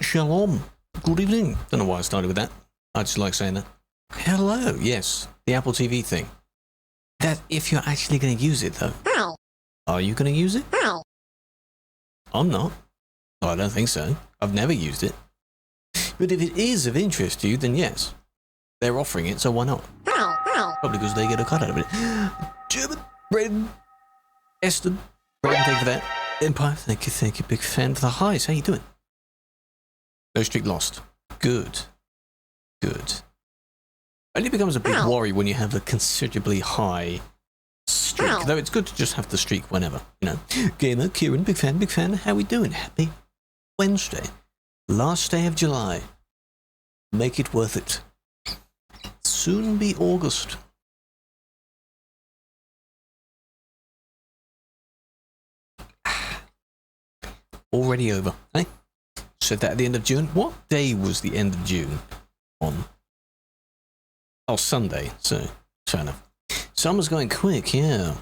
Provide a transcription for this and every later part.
Shalom. Good evening. Don't know why I started with that. I just like saying that. Hello. Yes, the Apple TV thing. That if you're actually going to use it, though. Ow. Are you going to use it? Ow. I'm not. I don't think so. I've never used it. But if it is of interest to you, then yes. They're offering it, so why not? Ow. Ow. Probably because they get a cut out of it. German, Braden, Esther, Braden, thank you for that. Empire, thank you, big fan for the highs. How you doing? No streak lost. Good. Good. Only becomes a big worry when you have a considerably high streak. Though it's good to just have the streak whenever, you know. Gamer, Kieran, big fan. How we doing? Happy Wednesday. Last day of July. Make it worth it. Soon be August. Already over, eh? Said that at the end of June. What day was the end of June on? Oh, Sunday. So, fair enough. Summer's going quick, yeah.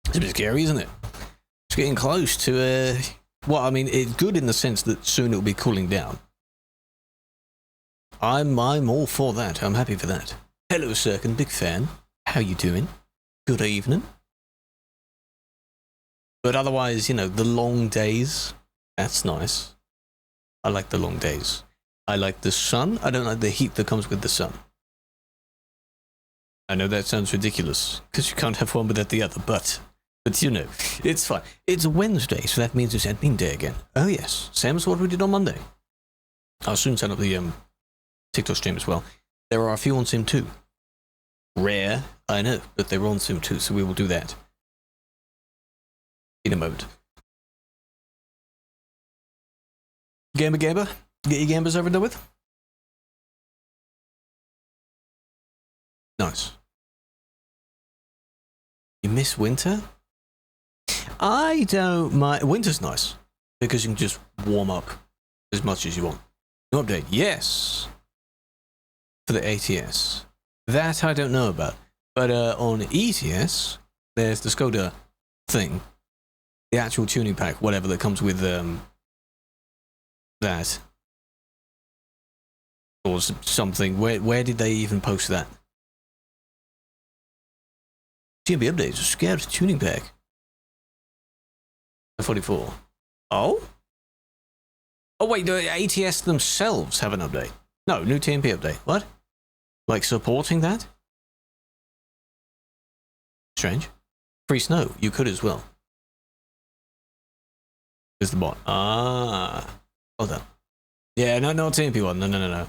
It's a bit scary, isn't it? It's getting close to, well, I mean, it's good in the sense that soon it'll be cooling down. I'm all for that. I'm happy for that. Hello, Sirkin, big fan. How you doing? Good evening. But otherwise, you know, the long days, that's nice. I like the long days. I like the sun. I don't like the heat that comes with the sun. I know that sounds ridiculous, because you can't have one without the other, but you know, it's fine. It's Wednesday, so that means it's admin day again. Oh yes, same as what we did on Monday. I'll soon set up the TikTok stream as well. There are a few on Sim 2. Rare, I know, but they're on Sim 2, so we will do that in a moment. Gamer, get your gambers over and done with. Nice. You miss winter? I don't mind. Winter's nice because you can just warm up as much as you want. New update, yes. For the ATS. That I don't know about. But on ETS, there's the Skoda thing. The actual tuning pack, whatever, that comes with that. Or something. Where did they even post that? GMB updates, scared tuning pack. 44. Oh? Oh wait, the ATS themselves have an update. No, new TMP update. What? Like supporting that? Strange. Free snow, you could as well. There's the bot. Ah. Hold on. Yeah, no TMP one. No.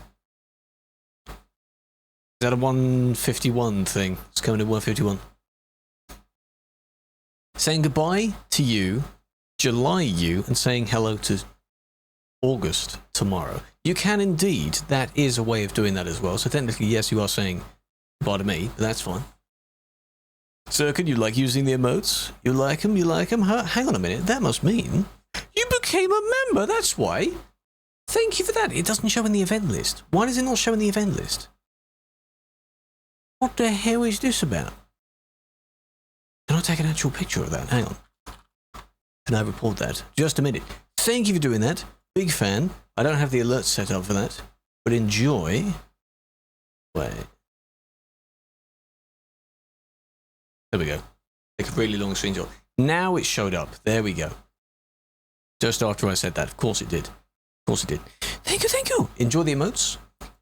Is that a 151 thing? It's coming to 151. Saying goodbye to you, July you, and saying hello to August tomorrow. You can indeed. That is a way of doing that as well. So technically, yes, you are saying goodbye to me, but that's fine. So, could you like using the emotes? You like them? You like them? Hang on a minute. That must mean you became a member. That's why. Thank you for that. It doesn't show in the event list. Why does it not show in the event list? What the hell is this about? Can I take an actual picture of that? Hang on. Can I report that? Just a minute. Thank you for doing that. Big fan. I don't have the alerts set up for that. But enjoy. Wait. There we go. Take a really long screenshot. Now it showed up. There we go. Just after I said that. Of course it did. Of course it did. Thank you. Enjoy the emotes.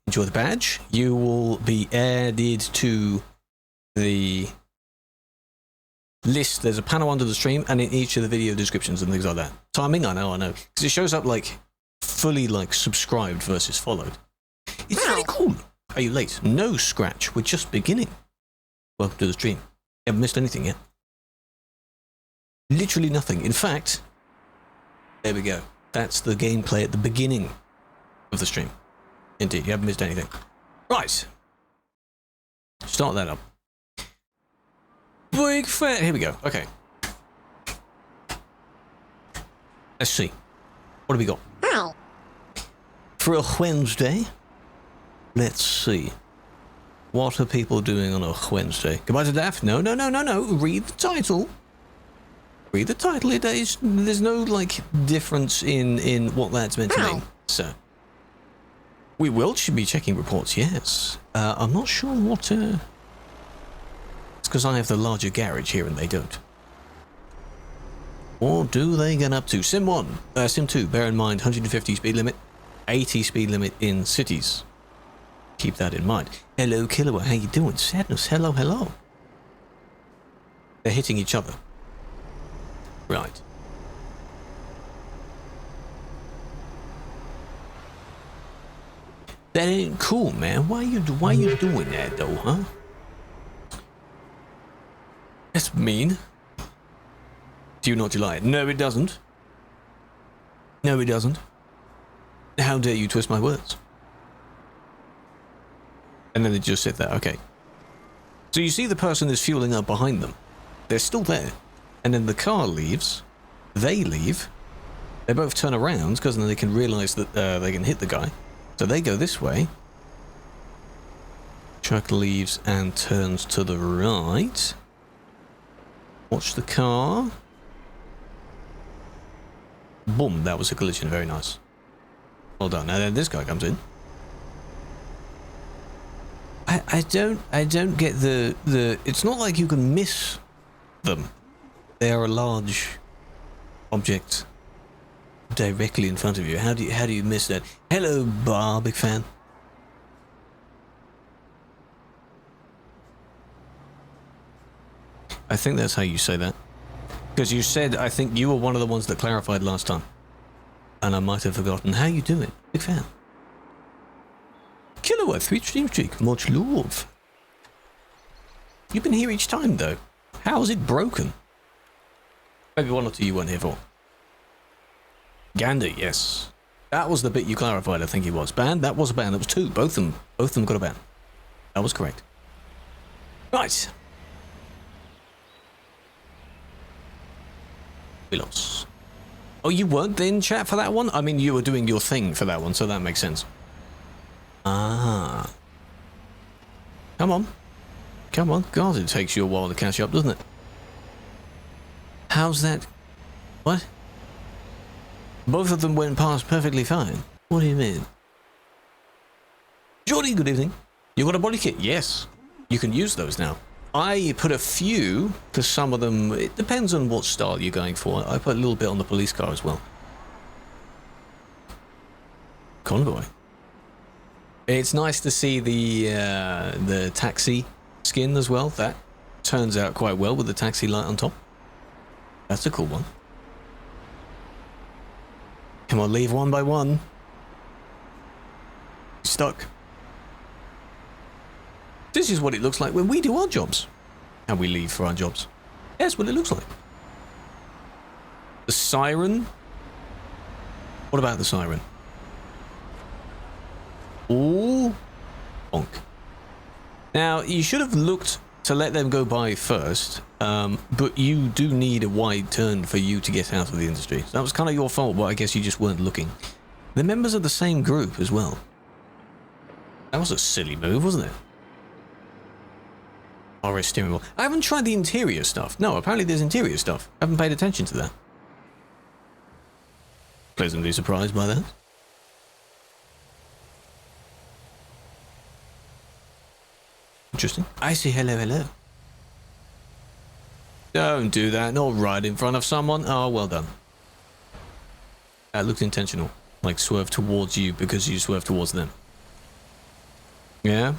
Enjoy the badge. You will be added to the list. There's a panel under the stream and in each of the video descriptions and things like that. Timing, I know. Because it shows up like fully like subscribed versus followed. It's really cool. Are you late? No, Scratch. We're just beginning. Welcome to the stream. You haven't missed anything yet. Literally nothing. In fact, there we go. That's the gameplay at the beginning of the stream. Indeed, you haven't missed anything. Right. Start that up. Big fan. Here we go. Okay. Let's see. What have we got? Ow. For a Wednesday, let's see. What are people doing on a Wednesday? Goodbye to Daft? No. Read the title. Read the title. There's no, like, difference in what that's meant to mean. So, We will be checking reports, yes. I'm not sure what... It's because I have the larger garage here and they don't. What do they get up to? Sim 1, Sim 2, bear in mind 150 speed limit, 80 speed limit in cities. Keep that in mind. Hello, Killer, how you doing? Sadness, hello, hello. They're hitting each other. Right. That ain't cool, man. Why you doing that, though, huh? That's mean. Do you not deny it? No, it doesn't. No, it doesn't. How dare you twist my words? And then they just sit there. Okay. So you see the person is fueling up behind them. They're still there. And then the car leaves. They leave. They both turn around because then they can realize that they can hit the guy. So they go this way. Truck leaves and turns to the right. Watch the car. Boom, that was a collision. Very nice. Well done. Now then this guy comes in. I don't get the it's not like you can miss them. They are a large object directly in front of you. How do you miss that? Hello, Bar, big fan. I think that's how you say that. Because you said, I think you were one of the ones that clarified last time. And I might have forgotten. How you doing? Big fan. Killer 3 stream streak. Much love. You've been here each time, though. How is it broken? Maybe one or two you weren't here for. Gander, yes. That was the bit you clarified, I think it was. Ban? That was a ban. That was two. Both of them got a ban. That was correct. Right. We lost. Oh, you weren't in chat for that one? I mean, you were doing your thing for that one, so that makes sense. Ah. Come on. Come on. God, it takes you a while to catch up, doesn't it? How's that? What? Both of them went past perfectly fine. What do you mean? Jordy, good evening. You got a body kit? Yes. You can use those now. I put a few, because some of them, it depends on what style you're going for. I put a little bit on the police car as well. Convoy. It's nice to see the taxi skin as well. That turns out quite well with the taxi light on top. That's a cool one. Come on, leave one by one. Stuck. This is what it looks like when we do our jobs. And we leave for our jobs. That's what it looks like. The siren? What about the siren? Ooh. Bonk. Now, you should have looked to let them go by first, but you do need a wide turn for you to get out of the industry. So that was kind of your fault, but I guess you just weren't looking. They're members of the same group as well. That was a silly move, wasn't it? RS steering wheel. I haven't tried the interior stuff. No, apparently there's interior stuff. I haven't paid attention to that. Pleasantly surprised by that. Interesting. I see. Hello, hello. Don't do that. Not right in front of someone. Oh, well done. That looked intentional. Like swerve towards you because you swerve towards them. Yeah?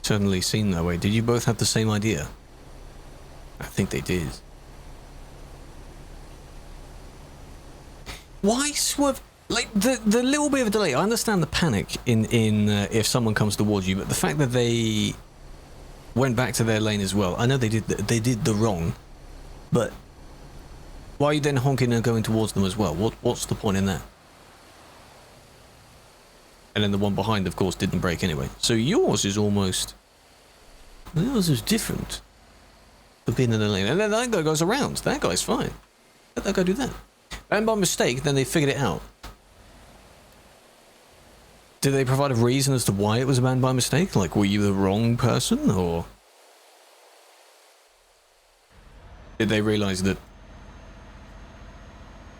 Certainly seemed that way. Did you both have the same idea? I think they did. Why swerve? Like the little bit of a delay. I understand the panic in if someone comes towards you, but the fact that they went back to their lane as well. I know they did the wrong, but why are you then honking and going towards them as well? What's the point in that? And then the one behind, of course, didn't brake anyway. So yours is almost... Yours is different. For being in the lane. And then that guy goes around. That guy's fine. Let that guy do that. And by mistake, then they figured it out. Did they provide a reason as to why it was a ban by mistake? Like, were you the wrong person, or... Did they realize that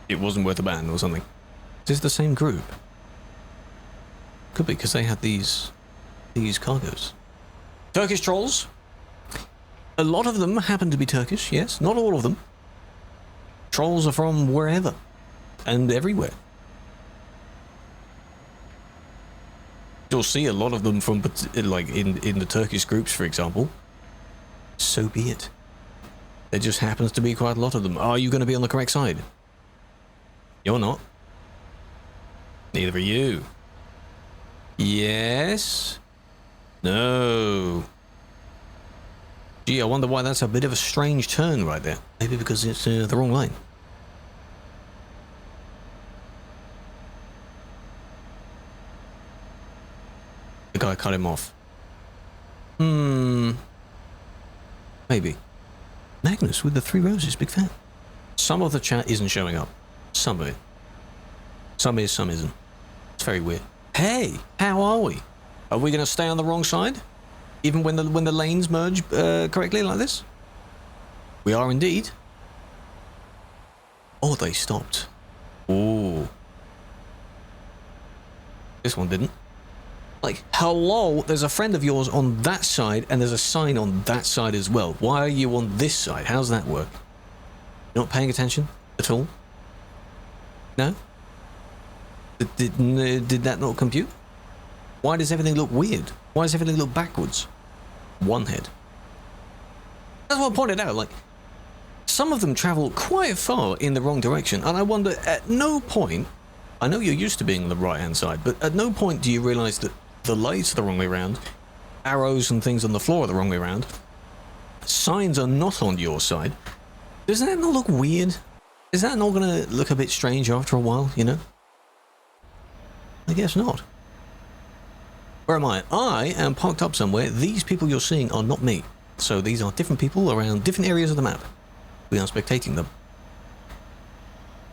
it wasn't worth a ban or something? Is this the same group? Could be, because they had these cargoes. Turkish trolls. A lot of them happen to be Turkish, yes. Not all of them. Trolls are from wherever and everywhere. You'll see a lot of them from, like, in the Turkish groups, for example. So be it. There just happens to be quite a lot of them. Are you going to be on the correct side? You're not. Neither are you. Yes. No. Gee, I wonder why that's a bit of a strange turn right there. Maybe because it's the wrong lane. The guy cut him off. Maybe. Magnus with the 3 roses, big fan. Some of the chat isn't showing up. Some of it. Some is, some isn't. It's very weird. Hey, how are we? Are we going to stay on the wrong side? Even when the lanes merge correctly like this? We are indeed. Oh, they stopped. Oh. This one didn't. Like, hello, there's a friend of yours on that side, and there's a sign on that side as well. Why are you on this side? How's that work? You're not paying attention at all? No? Did that not compute? Why does everything look weird? Why does everything look backwards? One head. That's what I pointed out, like, some of them travel quite far in the wrong direction, and I wonder, at no point, I know you're used to being on the right-hand side, but at no point do you realise that the lights are the wrong way around, arrows and things on the floor are the wrong way around, signs are not on your side. Doesn't that not look weird? Is that not going to look a bit strange after a while, you know? I guess not. Where am I? I am parked up somewhere. These people you're seeing are not me. So these are different people around different areas of the map. We are spectating them.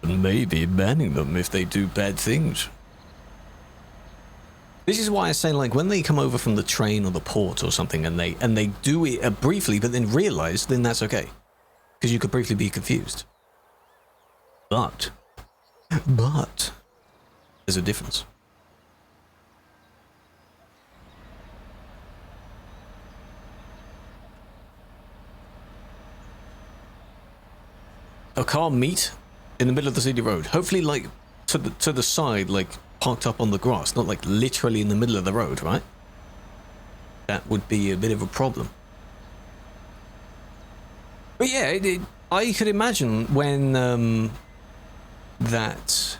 And maybe banning them if they do bad things. This is why I say, like, when they come over from the train or the port or something and they do it briefly but then realise, then that's okay. Because you could briefly be confused. But there's a difference. A car meet in the middle of the city road. Hopefully, like, to the side, like, parked up on the grass, not, like, literally in the middle of the road, right? That would be a bit of a problem. But yeah, I could imagine when that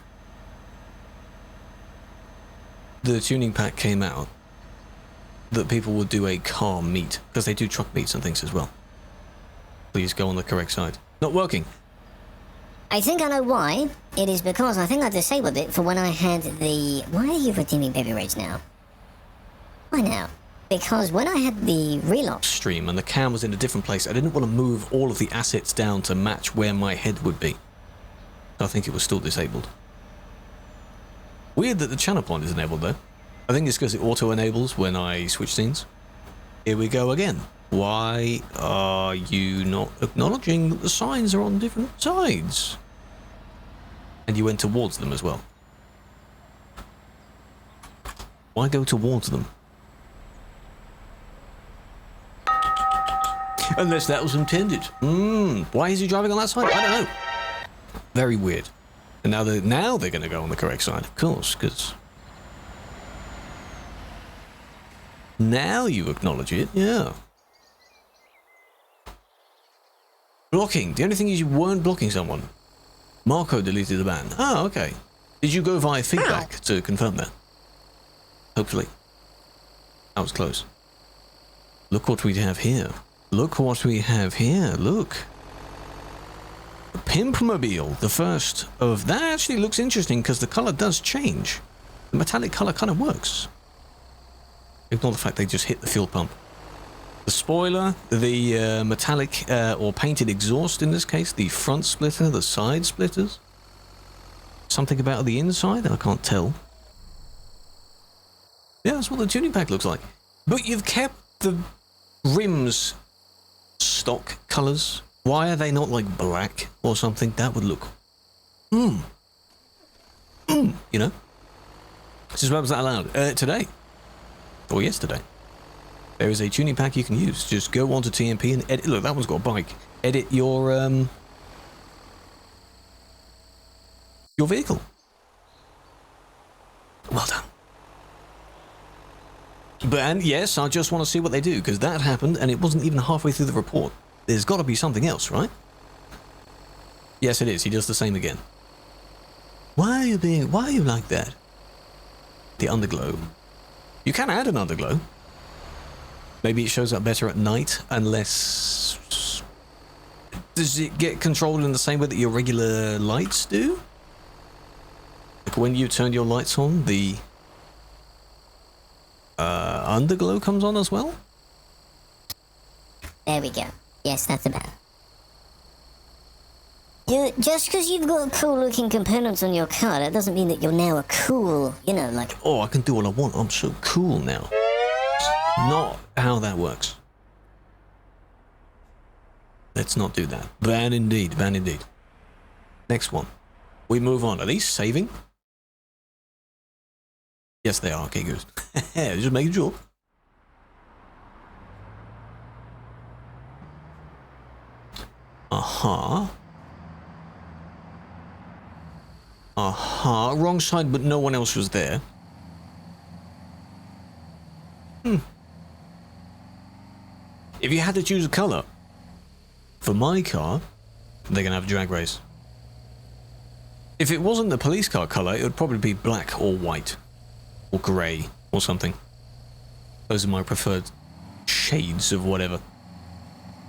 the tuning pack came out, that people would do a car meet, because they do truck meets and things as well. Please go on the correct side. Not working. I think I know why. It is because I think I disabled it for when I had the... Why are you redeeming baby rage now? Why now? Because when I had the relock stream and the cam was in a different place, I didn't want to move all of the assets down to match where my head would be. So I think it was still disabled. Weird that the channel point is enabled though. I think it's because it auto-enables when I switch scenes. Here we go again. Why are you not acknowledging that the signs are on different sides? And you went towards them as well. Why go towards them? Unless that was intended. Why is he driving on that side? I don't know. Very weird. And now they're going to go on the correct side, of course, because now you acknowledge it, yeah. Blocking. The only thing is you weren't blocking someone. Marco deleted the ban. Oh, okay. Did you go via feedback to confirm that? Hopefully. That was close. Look what we have here. Look what we have here. Look. A Pimpmobile. The first of... That actually looks interesting because the colour does change. The metallic colour kind of works. Ignore the fact they just hit the fuel pump. The spoiler, the metallic or painted exhaust in this case, the front splitter, the side splitters. Something about the inside, I can't tell. Yeah, that's what the tuning pack looks like. But you've kept the rims stock colours, Why are they not like black or something? That would look, you know? Since when was that allowed? Today. Or yesterday. There is a tuning pack you can use. Just go onto TMP and edit. Look, that one's got a bike. Edit your vehicle. Well done. But, and yes, I just want to see what they do, because that happened and it wasn't even halfway through the report. There's got to be something else, right? Yes, it is. He does the same again. Why are you like that? The underglow. You can add an underglow. Maybe it shows up better at night, unless... Does it get controlled in the same way that your regular lights do? Like when you turn your lights on, the underglow comes on as well? There we go. Yes, that's about it. Just because you've got cool looking components on your car, that doesn't mean that you're now a cool, you know, like... Oh, I can do what I want. I'm so cool now. Not how that works. Let's not do that. Bad indeed, bad indeed. Next one. We move on. Are these saving? Yes, they are. Okay, good. Just making sure. Uh-huh. Uh-huh. Wrong side, but no one else was there. If you had to choose a colour, for my car, they're going to have a drag race. If it wasn't the police car colour, it would probably be black or white. Or grey, or something. Those are my preferred shades of whatever.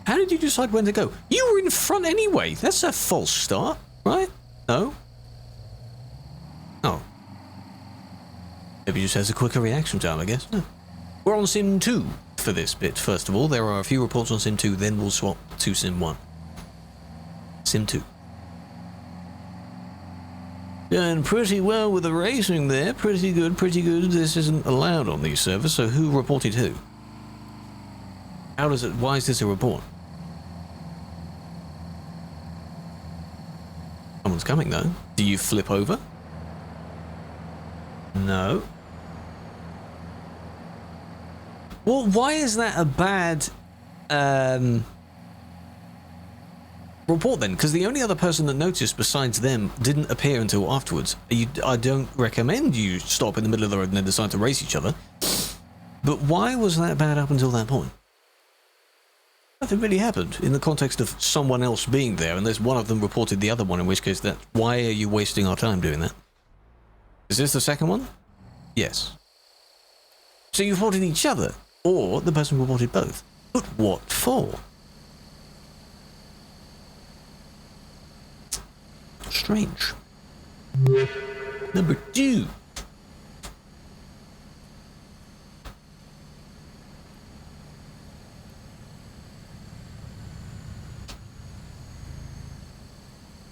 How did you decide when to go? You were in front anyway. That's a false start, right? No? Oh. Maybe just has a quicker reaction time, I guess. No. We're on Sim 2 for this bit, first of all. There are a few reports on Sim 2, then we'll swap to Sim 1. Sim 2. Done pretty well with the racing there. Pretty good, pretty good. This isn't allowed on these servers, so who reported who? How does it... Why is this a report? Someone's coming, though. Do you flip over? No. Well, why is that a bad... report then, because the only other person that noticed besides them didn't appear until afterwards. I don't recommend you stop in the middle of the road and then decide to race each other. But why was that bad up until that point? Nothing really happened in the context of someone else being there, unless one of them reported the other one, in which case that why are you wasting our time doing that? Is this the second one? Yes. So you reported each other, or the person reported both. But what for? Strange. Number 2.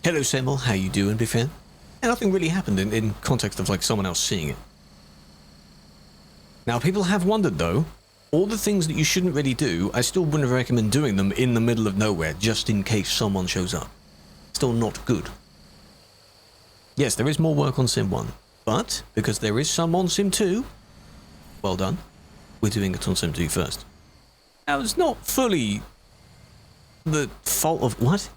Hello, Samuel. How you doing, big fan? And nothing really happened in context of like someone else seeing it. Now, people have wondered though. All the things that you shouldn't really do, I still wouldn't recommend doing them in the middle of nowhere, just in case someone shows up. Still not good. Yes, there is more work on Sim 1, but because there is some on Sim 2, well done, we're doing it on Sim 2 first. Now, it's not fully the fault of... What?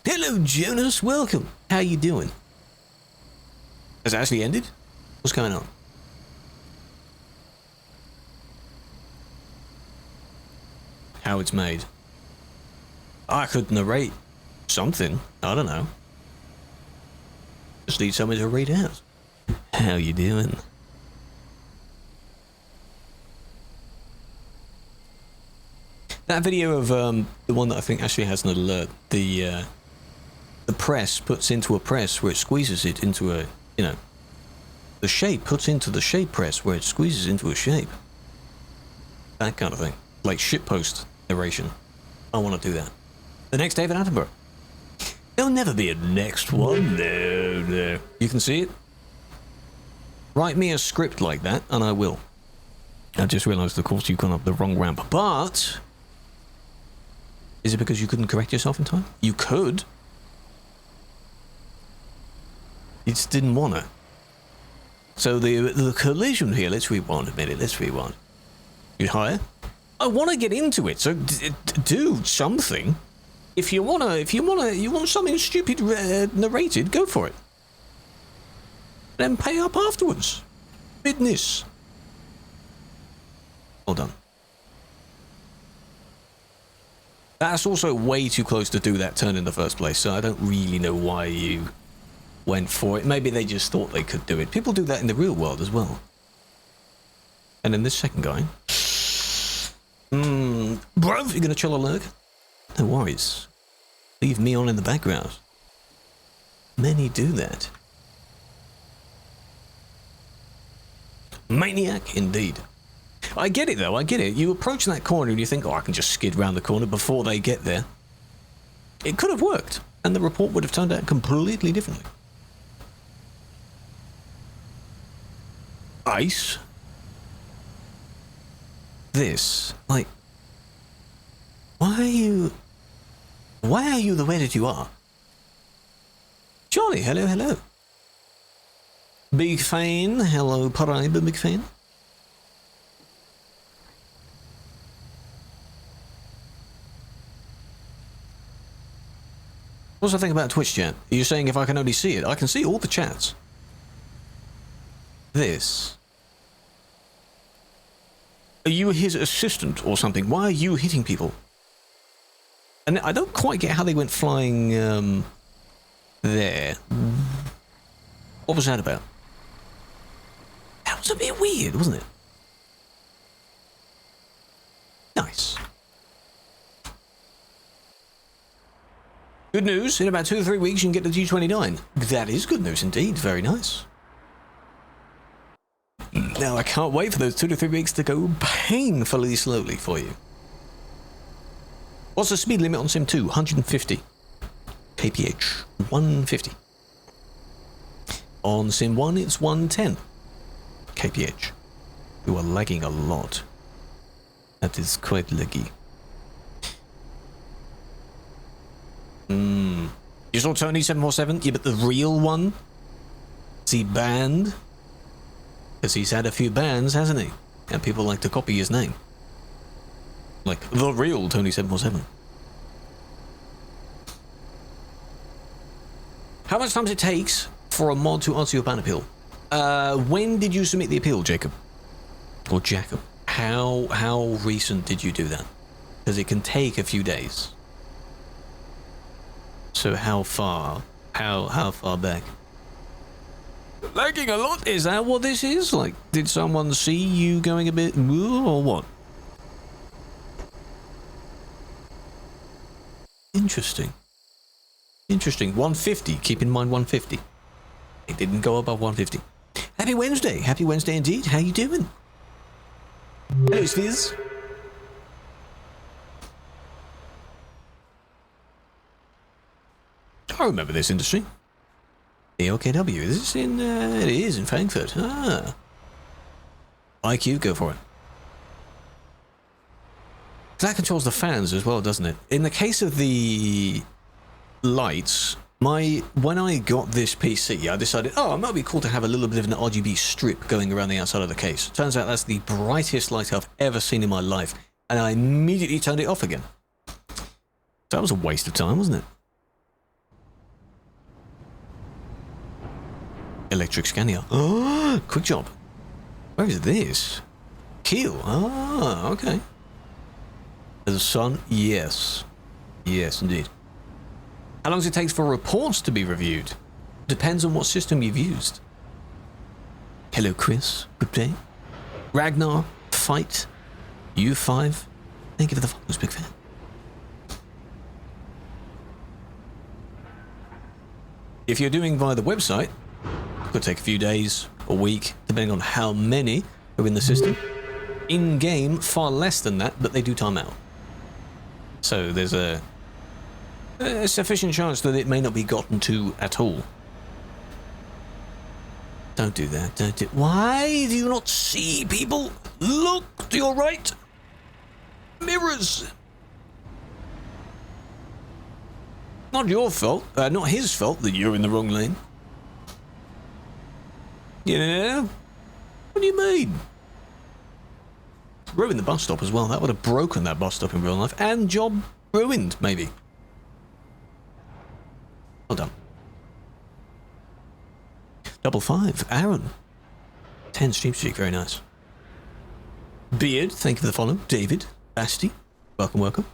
Hello, Jonas, welcome. How you doing? Has it actually ended? What's going on? How it's made. I could narrate something. I don't know. Just need somebody to read out. How you doing? That video of the one that I think actually has an alert. The press puts into a press where it squeezes it into a, you know, the shape puts into the shape press where it squeezes into a shape. That kind of thing. Like shitpost narration. I want to do that. The next David Attenborough. There'll never be a next one. No, no. You can see it? Write me a script like that, and I will. I just realised, of course, you've gone up the wrong ramp. But... is it because you couldn't correct yourself in time? You could. You just didn't want to. So the collision here, let's rewind a minute, let's rewind. You higher? I want to get into it, so do something. If you want something stupid narrated, go for it. Then pay up afterwards. Business. Well done. That's also way too close to do that turn in the first place, so I don't really know why you went for it. Maybe they just thought they could do it. People do that in the real world as well. And then this second guy. Bruv, you gonna chill a lurk? No worries. Leave me on in the background. Many do that. Maniac, indeed. I get it, though, I get it. You approach that corner and you think, oh, I can just skid round the corner before they get there. It could have worked, and the report would have turned out completely differently. Ice? This, like... Why are you the way that you are? Charlie, hello, hello. Big fan, hello, Paraiba, big fan. What's the thing about Twitch chat? You're saying if I can only see it? I can see all the chats. This. Are you his assistant or something? Why are you hitting people? And I don't quite get how they went flying, there. What was that about? That was a bit weird, wasn't it? Nice. Good news, in about 2 or 3 weeks you can get the G29. That is good news indeed, very nice. Now I can't wait for those 2 to 3 weeks to go painfully slowly for you. What's the speed limit on Sim 2? 150 kph. 150. On Sim 1 it's 110 kph. You are lagging a lot. That is quite laggy. You saw Tony 747? Yeah, but the real one? Is he banned? Because he's had a few bans, hasn't he? And people like to copy his name. Like, the real Tony 747. How much time does it take for a mod to answer your ban appeal? When did you submit the appeal, Jacob? Or Jacob? How recent did you do that? Because it can take a few days. So how far? How far back? Lagging a lot? Is that what this is? Like, did someone see you going a bit woo or what? Interesting. Interesting. 150. Keep in mind 150. It didn't go above 150. Happy Wednesday. Happy Wednesday indeed. How you doing? Hello, Spheres. I remember this industry. The OKW. Is this in, it is in Frankfurt. Ah. IQ, go for it. That controls the fans as well, doesn't it? In the case of the lights, when I got this PC, I decided, oh, it might be cool to have a little bit of an RGB strip going around the outside of the case. Turns out that's the brightest light I've ever seen in my life, and I immediately turned it off again. So that was a waste of time, wasn't it? Electric Scania. Oh, quick job. Where is this? Kiel. Ah, okay. The sun? Yes. Yes, indeed. How long does it take for reports to be reviewed? Depends on what system you've used. Hello, Chris. Good day. Ragnar. Fight. U5. Thank you for the follows, big fan. If you're doing via the website, it could take a few days, a week, depending on how many are in the system. In-game, far less than that, but they do time out. So there's A sufficient chance that it may not be gotten to at all. Don't do that. Don't do. Why do you not see people? Look to your right. Mirrors. Not your fault. Not his fault that you're in the wrong lane. Yeah? What do you mean? Ruined the bus stop as well. That would have broken that bus stop in real life. And job ruined, maybe. Well done. 55. Aaron. 10 stream streak. Very nice. Beard. Thank you for the follow. David. Basti. Welcome, welcome.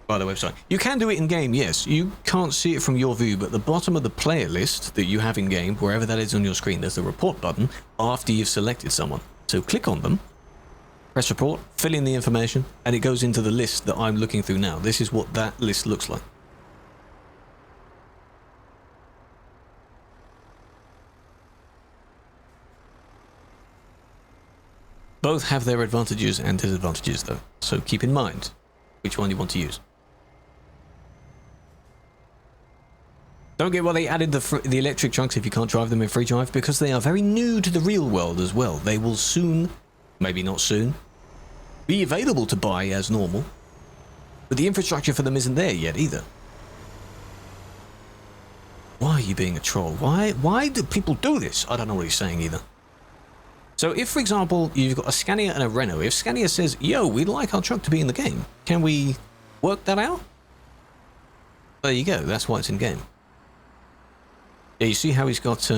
By the website. You can do it in-game, yes. You can't see it from your view, but at the bottom of the player list that you have in-game, wherever that is on your screen, there's a report button after you've selected someone. So click on them, press report, fill in the information, and it goes into the list that I'm looking through now. This is what that list looks like. Both have their advantages and disadvantages, though, so keep in mind which one you want to use. Don't get why they added the electric trucks if you can't drive them in free drive, because they are very new to the real world as well. They will soon, maybe not soon, be available to buy as normal, but the infrastructure for them isn't there yet either. Why are you being a troll? Why do people do this? I don't know what he's saying either. So if, for example, you've got a Scania and a Renault, if Scania says, yo, we'd like our truck to be in the game, can we work that out? There you go, that's why it's in game. Yeah, you see how he's got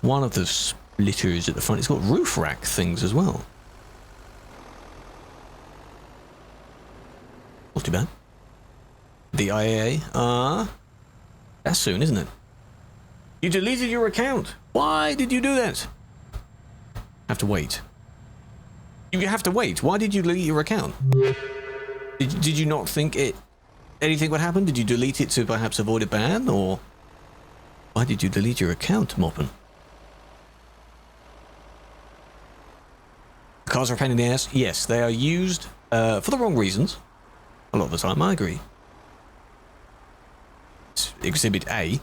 one of the splitters at the front. It's got roof rack things as well. Not too bad. The IAA, that's soon, isn't it? You deleted your account. Why did you do that? Have to wait. You have to wait. Why did you delete your account? Did you not think anything would happen? Did you delete it to perhaps avoid a ban, or why did you delete your account, Moppin? Cars are a pain in the ass. Yes, they are used for the wrong reasons. A lot of the time, I agree. It's Exhibit A.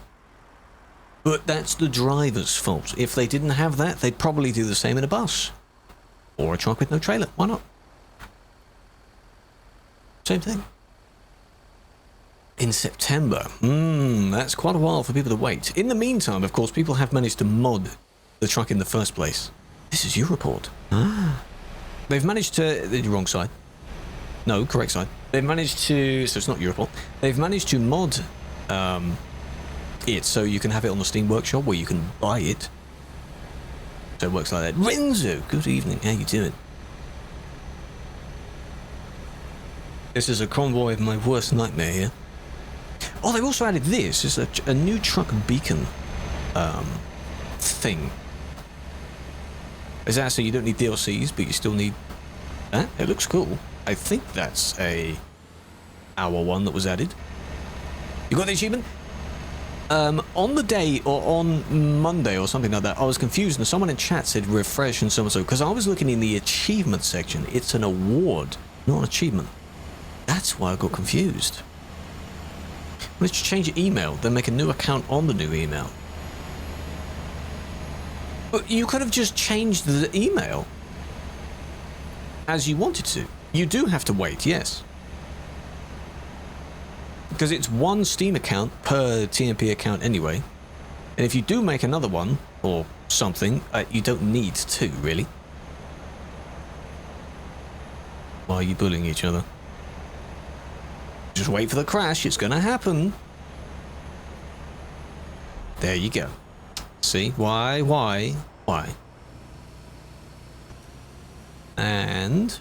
But that's the driver's fault. If they didn't have that, they'd probably do the same in a bus. Or a truck with no trailer. Why not? Same thing. In September. That's quite a while for people to wait. In the meantime, of course, people have managed to mod the truck in the first place. This is your report. They've managed to... The wrong side. No, correct side. They've managed to... So it's not your report. They've managed to mod it so you can have it on the Steam Workshop where you can buy it. So it works like that. Renzo, good evening. How you doing? This is a convoy of my worst nightmare here. Oh, they've also added this. It's a new truck beacon thing. Is that so you don't need DLCs, but you still need that? It looks cool. I think that's our one that was added. You got the achievement? On the day, or on Monday or something like that, I was confused and someone in chat said refresh and so and so, because I was looking in the achievement section. It's an award, not an achievement. That's why I got confused. Let's change your email, then make a new account on the new email. But you could have just changed the email as you wanted to. You do have to wait, yes. Because it's one Steam account per TMP account anyway. And if you do make another one, or something, you don't need two, really. Why are you bullying each other? Just wait for the crash, it's gonna happen. There you go. See? Why? And...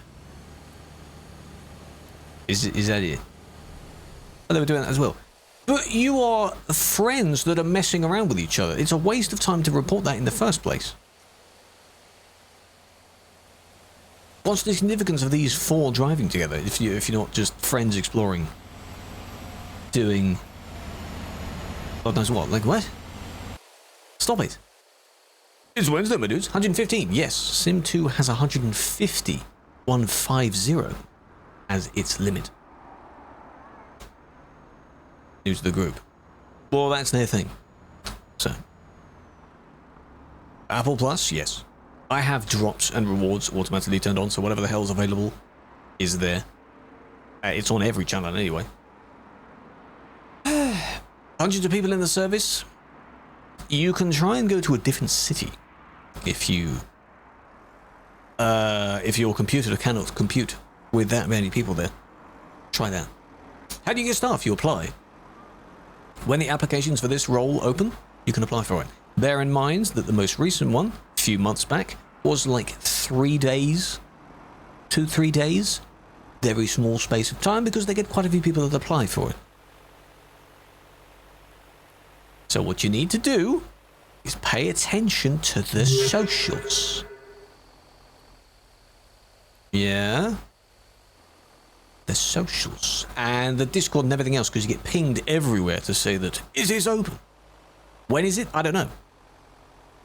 Is that it? Oh, they were doing that as well. But you are friends that are messing around with each other. It's a waste of time to report that in the first place. What's the significance of these four driving together if you're not just friends exploring? Doing... God knows what. Like, what? Stop it. It's Wednesday, my dudes. 115. Yes, Sim 2 has 150. 150. as its limit. New to the group. Well, that's their thing. So, Apple Plus, yes. I have drops and rewards automatically turned on, so whatever the hell's available is there. It's on every channel anyway. Hundreds of people in the service. You can try and go to a different city if your computer cannot compute with that many people there. Try that. How do you get staff? You apply. When the applications for this role open, you can apply for it. Bear in mind that the most recent one, a few months back, was like 3 days. 2-3 days. Very small space of time because they get quite a few people that apply for it. So what you need to do is pay attention to the socials. Yeah? The socials. And the Discord and everything else, because you get pinged everywhere to say that, is this open? When is it? I don't know.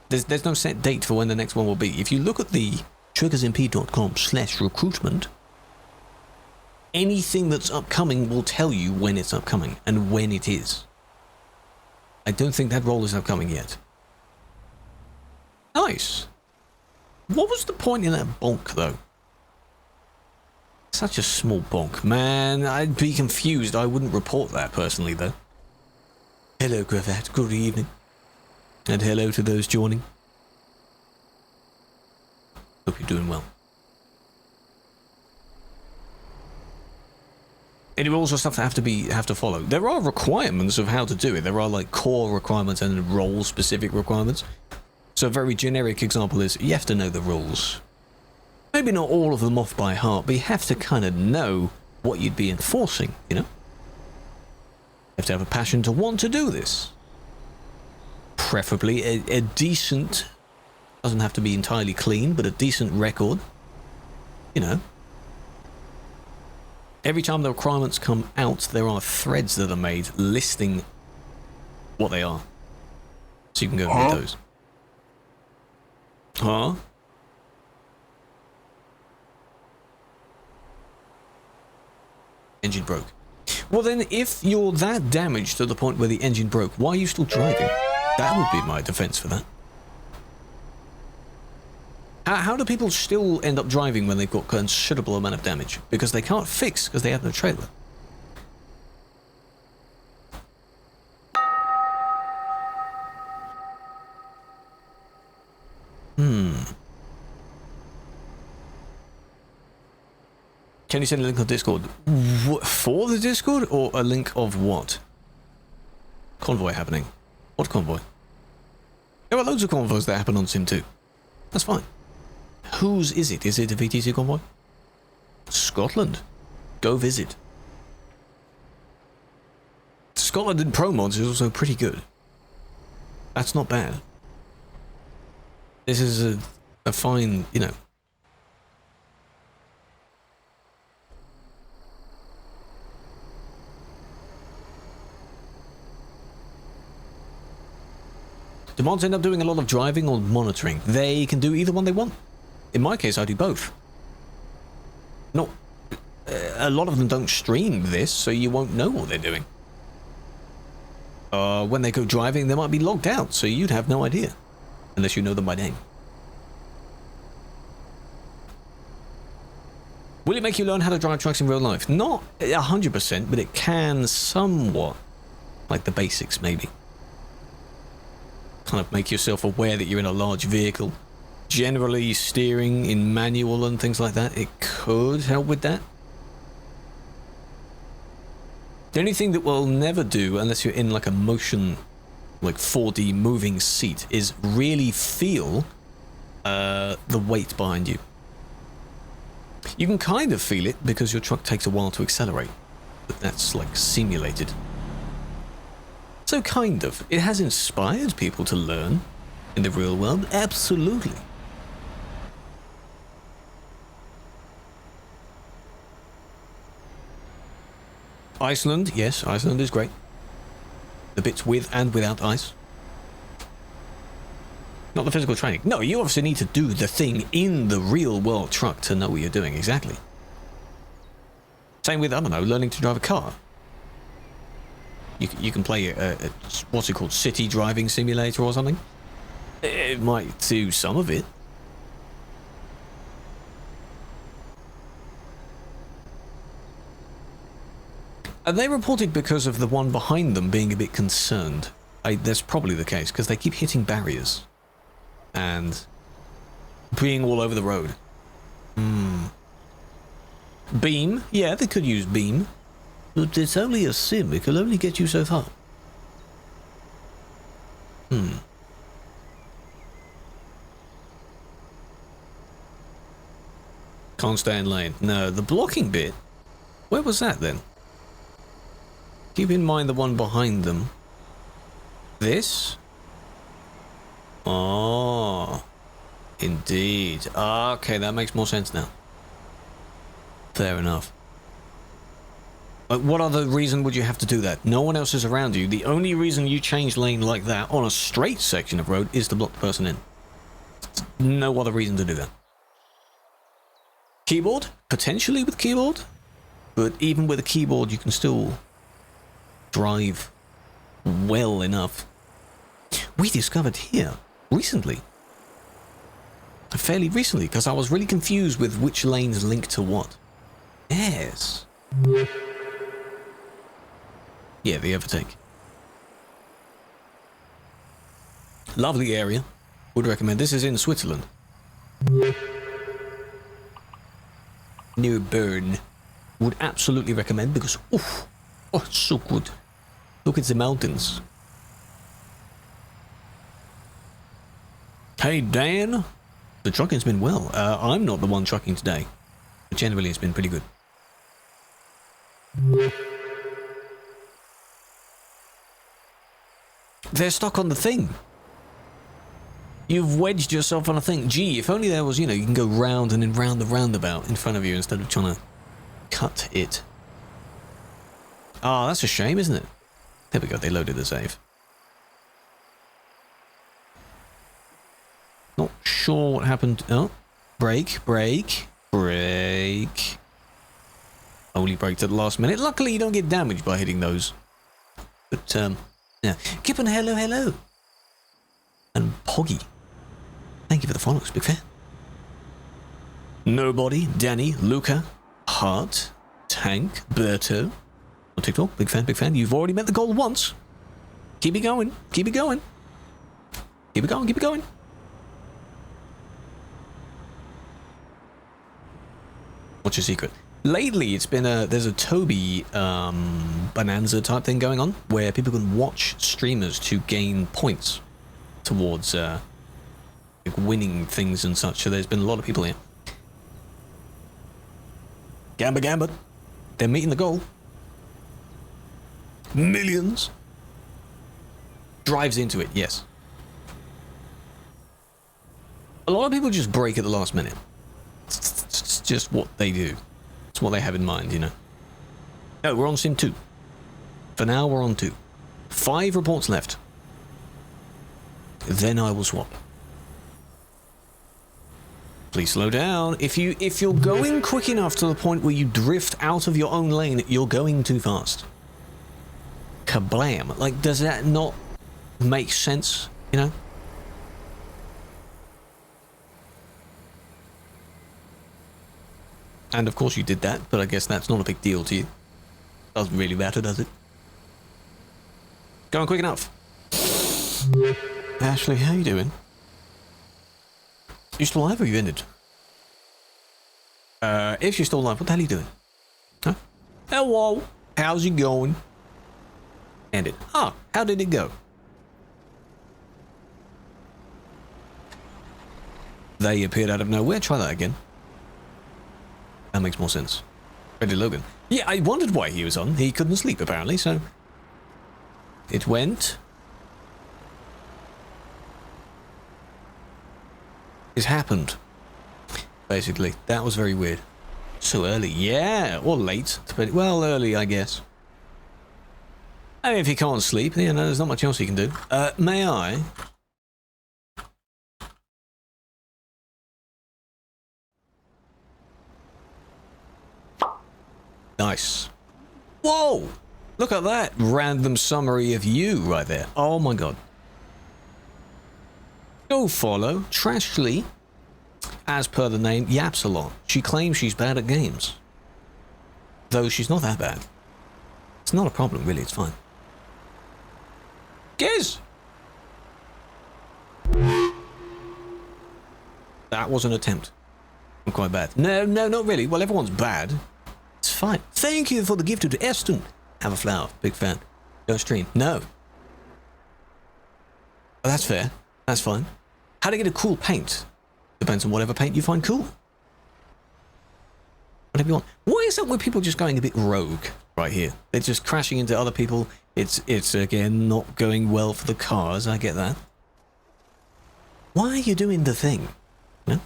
There's no set date for when the next one will be. If you look at the triggersmp.com/recruitment, anything that's upcoming will tell you when it's upcoming and when it is. I don't think that role is upcoming yet. Nice. What was the point in that bonk, though? Such a small bonk. Man, I'd be confused. I wouldn't report that personally, though. Hello, Cravat. Good evening. And hello to those joining. Hope you're doing well. Any rules or stuff that have to follow? There are requirements of how to do it. There are like core requirements and role-specific requirements. So a very generic example is you have to know the rules. Maybe not all of them off by heart, but you have to kind of know what you'd be enforcing, you know? You have to have a passion to want to do this. Preferably a decent, doesn't have to be entirely clean, but a decent record. You know. Every time the requirements come out, there are threads that are made listing what they are. So you can go and read those. Huh? Engine broke. Well then, if you're that damaged to the point where the engine broke, why are you still driving? That would be my defense for that. How do people still end up driving when they've got considerable amount of damage? Because they can't fix because they have no trailer. Can you send a link on Discord? For the Discord? Or a link of what? Convoy happening. What convoy? There are loads of convoys that happen on Sim 2. That's fine. Whose is it? Is it a VTC convoy? Scotland. Go visit. Scotland in Pro Mods is also pretty good. That's not bad. This is a fine, you know. Do mods end up doing a lot of driving or monitoring? They can do either one they want. In my case, I do both. Not a lot of them don't stream this, so you won't know what they're doing. When they go driving, they might be logged out, so you'd have no idea. Unless you know them by name. Will it make you learn how to drive trucks in real life? Not 100%, but it can somewhat. Like the basics, maybe. Kind of make yourself aware that you're in a large vehicle. Generally, steering in manual and things like that, it could help with that. The only thing that we'll never do, unless you're in like a motion, like 4D moving seat, is really feel the weight behind you. You can kind of feel it because your truck takes a while to accelerate, but that's like simulated. So kind of. It has inspired people to learn in the real world, absolutely. Iceland, yes, Iceland is great. The bits with and without ice. Not the physical training. No, you obviously need to do the thing in the real world truck to know what you're doing, exactly. Same with, I don't know, learning to drive a car. You can play a what's it called, city driving simulator or something. It might do some of it. And they reported because of the one behind them being a bit concerned. That's probably the case, because they keep hitting barriers. And being all over the road. Beam? Yeah, they could use beam. But it's only a sim, it can only get you so far. Can't stay in lane. No, the blocking bit. Where was that then? Keep in mind the one behind them. This? Oh, indeed. Okay, that makes more sense now. Fair enough. What other reason would you have to do that? No one else is around you. The only reason you change lane like that on a straight section of road is to block the person in. No other reason to do that. Keyboard? Potentially with keyboard. But even with a keyboard, you can still drive well enough. We discovered here recently. Fairly recently, because I was really confused with which lanes link to what. Yes. Yeah, the overtake. Lovely area. Would recommend. This is in Switzerland. Near Bern. Would absolutely recommend because, oh, it's so good. Look at the mountains. Hey, Dan. The trucking's been well. I'm not the one trucking today. But generally, it's been pretty good. They're stuck on the thing. You've wedged yourself on a thing. Gee, if only there was, you can go round and then round the roundabout in front of you instead of trying to cut it. Ah, that's a shame, isn't it? There we go, they loaded the save. Not sure what happened. Oh, brake. Only braked at the last minute. Luckily, you don't get damaged by hitting those. But, yeah. Kippen, hello. And Poggy. Thank you for the follows, big fan. Nobody, Danny, Luca, Hart, Tank, Berto. On TikTok, big fan. You've already met the goal once. Keep it going. What's your secret? Lately, it's been there's a Toby bonanza type thing going on where people can watch streamers to gain points towards like winning things and such. So there's been a lot of people here. Gamba. They're meeting the goal. Millions. Drives into it, yes. A lot of people just break at the last minute. It's just what they do. It's what they have in mind, No, we're on Sim 2. For now, we're on 2. 5 reports left. Then I will swap. Please slow down. If you're going quick enough to the point where you drift out of your own lane, you're going too fast. Kablam. Like, does that not make sense, And of course you did that, but I guess that's not a big deal to you. Doesn't really matter, does it? Going quick enough. Ashley, how you doing? You still alive or you ended? If you're still alive, what the hell are you doing? Huh? Hello, how's it going? Ended. Ah, how did it go? They appeared out of nowhere. Try that again. That makes more sense. Ready, Logan. Yeah, I wondered why he was on. He couldn't sleep, apparently, so... It went... It happened. Basically. That was very weird. So early. Yeah, or late. Well, early, I guess. I mean, if you can't sleep, there's not much else you can do. May I... Nice. Whoa! Look at that random summary of you right there. Oh my god. Go follow Trashly. As per the name, yaps a lot. She claims she's bad at games. Though she's not that bad. It's not a problem, really, it's fine. Giz! That was an attempt. I'm quite bad. No, not really. Well, everyone's bad. It's fine. Thank you for the gift to Eston. Have a flower. Big fan. Don't stream. No. Oh, that's fair. That's fine. How to get a cool paint? Depends on whatever paint you find cool. Whatever you want. What is up with people just going a bit rogue right here? They're just crashing into other people. It's again not going well for the cars. I get that. Why are you doing the thing? No?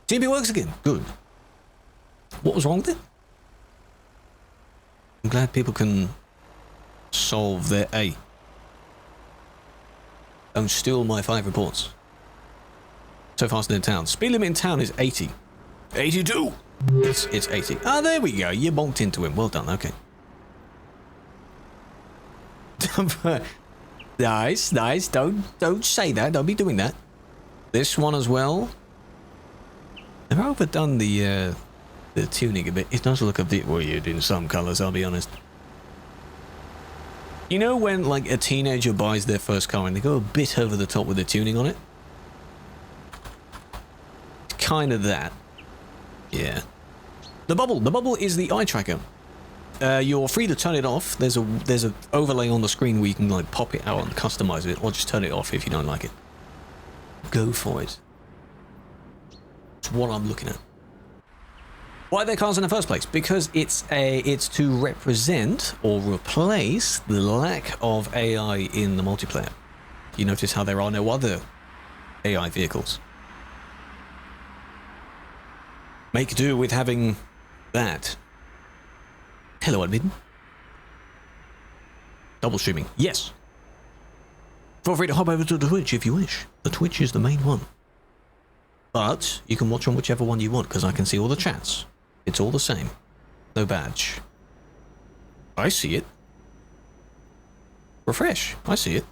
TB works again. Good. What was wrong with it? I'm glad people can solve their A. Don't steal my 5 reports. So fast in town. Speed limit in town is 80. 82! It's 80. Ah, there we go. You bonked into him. Well done. Okay. Nice. Don't say that. Don't be doing that. This one as well. They've overdone the tuning a bit. It does look a bit weird in some colors, I'll be honest. You know when like a teenager buys their first car and they go a bit over the top with the tuning on it? Kind of that. Yeah. The bubble is the eye tracker. You're free to turn it off. There's a overlay on the screen where you can like pop it out and customize it, or just turn it off if you don't like it. Go for it. It's what I'm looking at. Why are there cars in the first place? Because it's to represent or replace the lack of AI in the multiplayer. You notice how there are no other AI vehicles. Make do with having that. Hello, admin. Double streaming. Yes. Feel free to hop over to the Twitch if you wish. The Twitch is the main one. But you can watch on whichever one you want, because I can see all the chats. It's all the same. No badge. I see it. Refresh. I see it.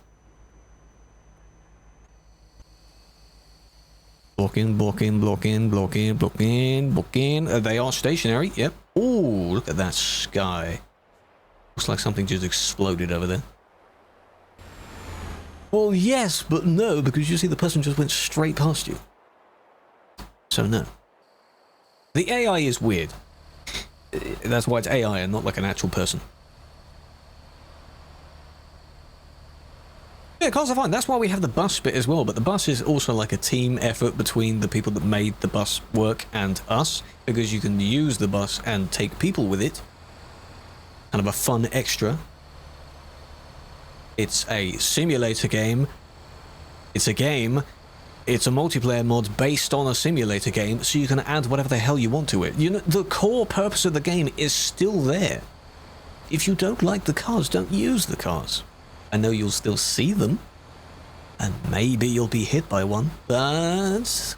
Blocking. They are stationary. Yep. Ooh, look at that sky. Looks like something just exploded over there. Well, yes, but no, because you see the person just went straight past you. So no. The AI is weird. That's why it's AI and not like an actual person. Yeah, cars are fine. That's why we have the bus bit as well, but the bus is also like a team effort between the people that made the bus work and us, because you can use the bus and take people with it. Kind of a fun extra. It's a simulator game. It's a game. It's a multiplayer mod based on a simulator game, so you can add whatever the hell you want to it. You know, the core purpose of the game is still there. If you don't like the cars, don't use the cars. I know you'll still see them, and maybe you'll be hit by one, but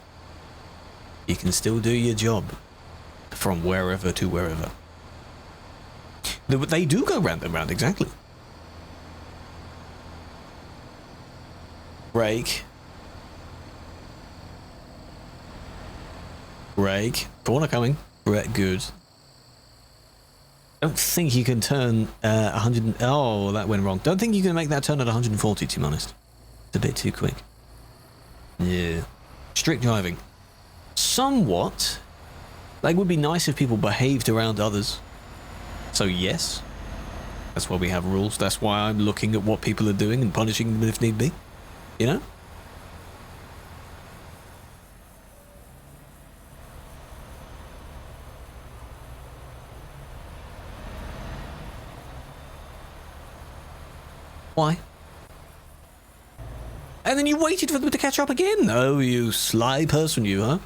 you can still do your job from wherever to wherever. They do go round and round, exactly. Brake. Corner coming. Good. Don't think you can turn 100... Oh, that went wrong. Don't think you can make that turn at 140, to be honest. It's a bit too quick. Yeah. Strict driving. Somewhat. Like, it would be nice if people behaved around others. So, yes. That's why we have rules. That's why I'm looking at what people are doing and punishing them if need be. You know? Why? And then you waited for them to catch up again? Oh, you sly person, you, huh?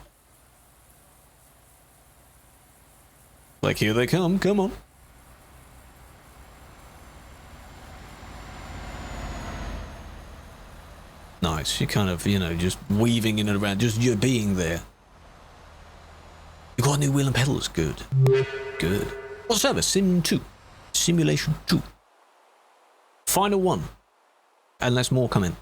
Like, here they come on. Nice, you're kind of, you know, just weaving in and around, just you being there. You got a new wheel and pedals, good. Good. What server? Sim 2. Simulation 2. Final one. Unless more come in.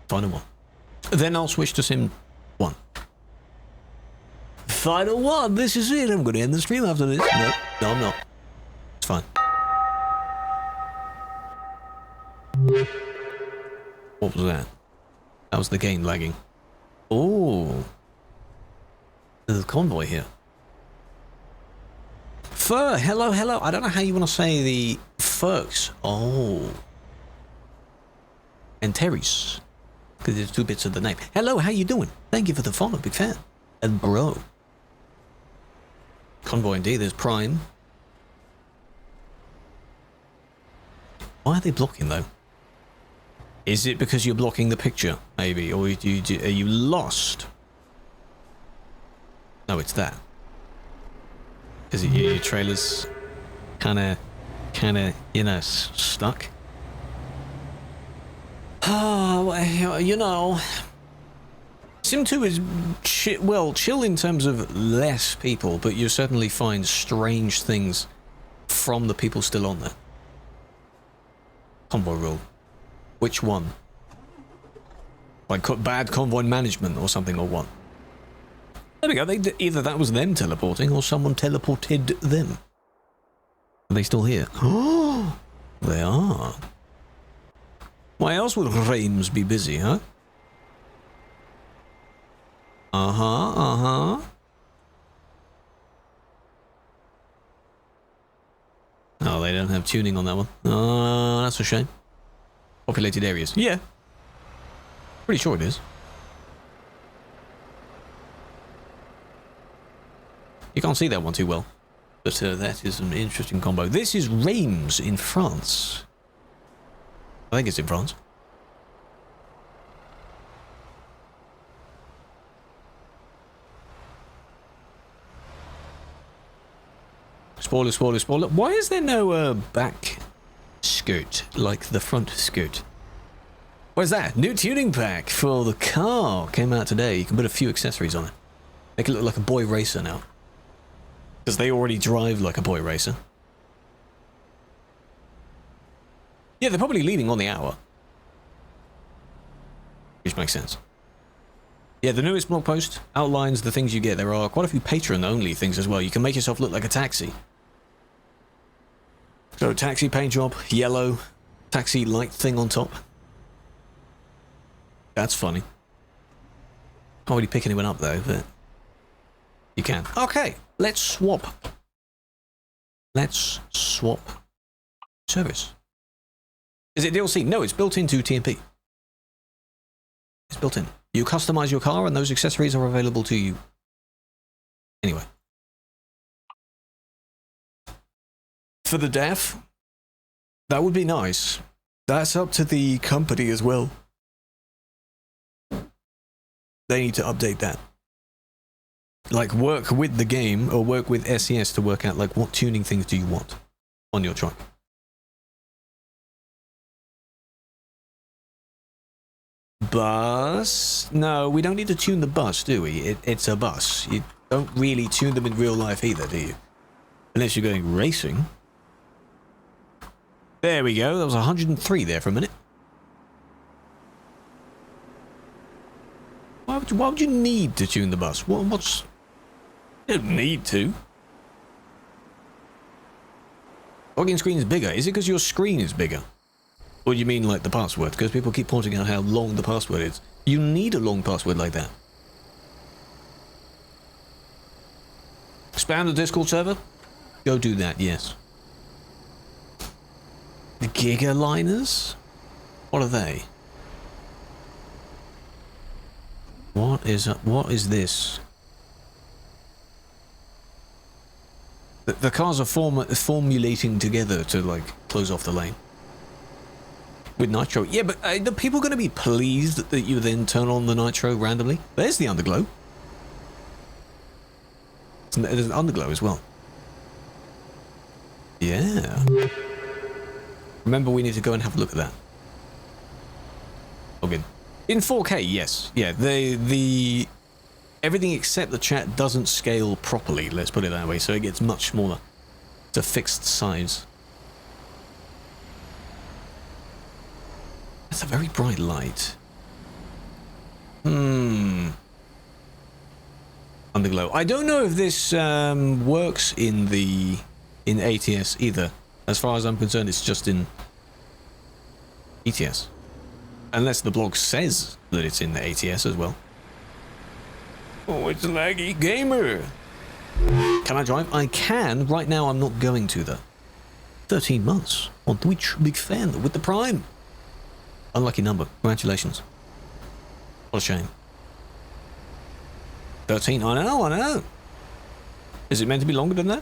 Final one. Then I'll switch to Sim 1. Final one. This is it. I'm going to end the stream after this. No, I'm not. It's fine. What was that? That was the game lagging. Oh. There's a convoy here. Fur, hello, hello. I don't know how you want to say the Furks. Oh. And Terry's. Because there's 2 bits of the name. Hello, how you doing? Thank you for the follow, big fan. And bro. Convoy indeed, there's Prime. Why are they blocking though? Is it because you're blocking the picture, maybe? Or are you lost? No, it's that. Is it your trailer's kinda, you know, stuck? Oh, you know, Sim 2 is chill in terms of less people, but you certainly find strange things from the people still on there. Convoy rule. Which one? Like bad convoy management or something, or what? There we go. Either that was them teleporting or someone teleported them. Are they still here? Oh, they are. Why else would Reims be busy, huh? Uh-huh. Oh, they don't have tuning on that one. Oh, that's a shame. Populated areas. Yeah. Pretty sure it is. You can't see that one too well. But that is an interesting combo. This is Reims in France. I think it's in France. Spoiler, spoiler, spoiler. Why is there no back skirt like the front skirt? What is that? New tuning pack for the car. Came out today. You can put a few accessories on it. Make it look like a boy racer now. Because they already drive like a boy racer. Yeah, they're probably leaving on the hour. Which makes sense. Yeah, the newest blog post outlines the things you get. There are quite a few patron-only things as well. You can make yourself look like a taxi. So, taxi paint job, yellow, taxi light thing on top. That's funny. Can't really pick anyone up though, but you can. Okay, let's swap. Let's swap service. Is it DLC? No, it's built into TMP. It's built in. You customize your car and those accessories are available to you. Anyway. For the deaf, that would be nice. That's up to the company as well. They need to update that. Like, work with the game or work with SES to work out, like, what tuning things do you want on your truck. Bus? No, we don't need to tune the bus, do we? It's a bus. You don't really tune them in real life either, do you? Unless you're going racing. There we go. That was 103 there for a minute. Why would you need to tune the bus? What's... You don't need to. Login screen is bigger. Is it because your screen is bigger? Or do you mean like the password? Because people keep pointing out how long the password is. You need a long password like that. Expand the Discord server? Go do that, yes. The Gigaliners? What are they? What is this? The cars are formulating together to, like, close off the lane. With nitro. Yeah, but are people going to be pleased that you then turn on the nitro randomly? There's the underglow. There's an underglow as well. Yeah. Remember, we need to go and have a look at that. Log in. In 4K, yes. Yeah, the everything except the chat doesn't scale properly, let's put it that way, so it gets much smaller. It's a fixed size. That's a very bright light. Underglow. I don't know if this works in ATS either. As far as I'm concerned, it's just in ETS. Unless the blog says that it's in the ATS as well. Oh, it's laggy gamer. Can I drive? I can. Right now, I'm not going to, though. 13 months on Twitch. Big fan with the Prime. Unlucky number. Congratulations. What a shame. 13. I know. Is it meant to be longer than that?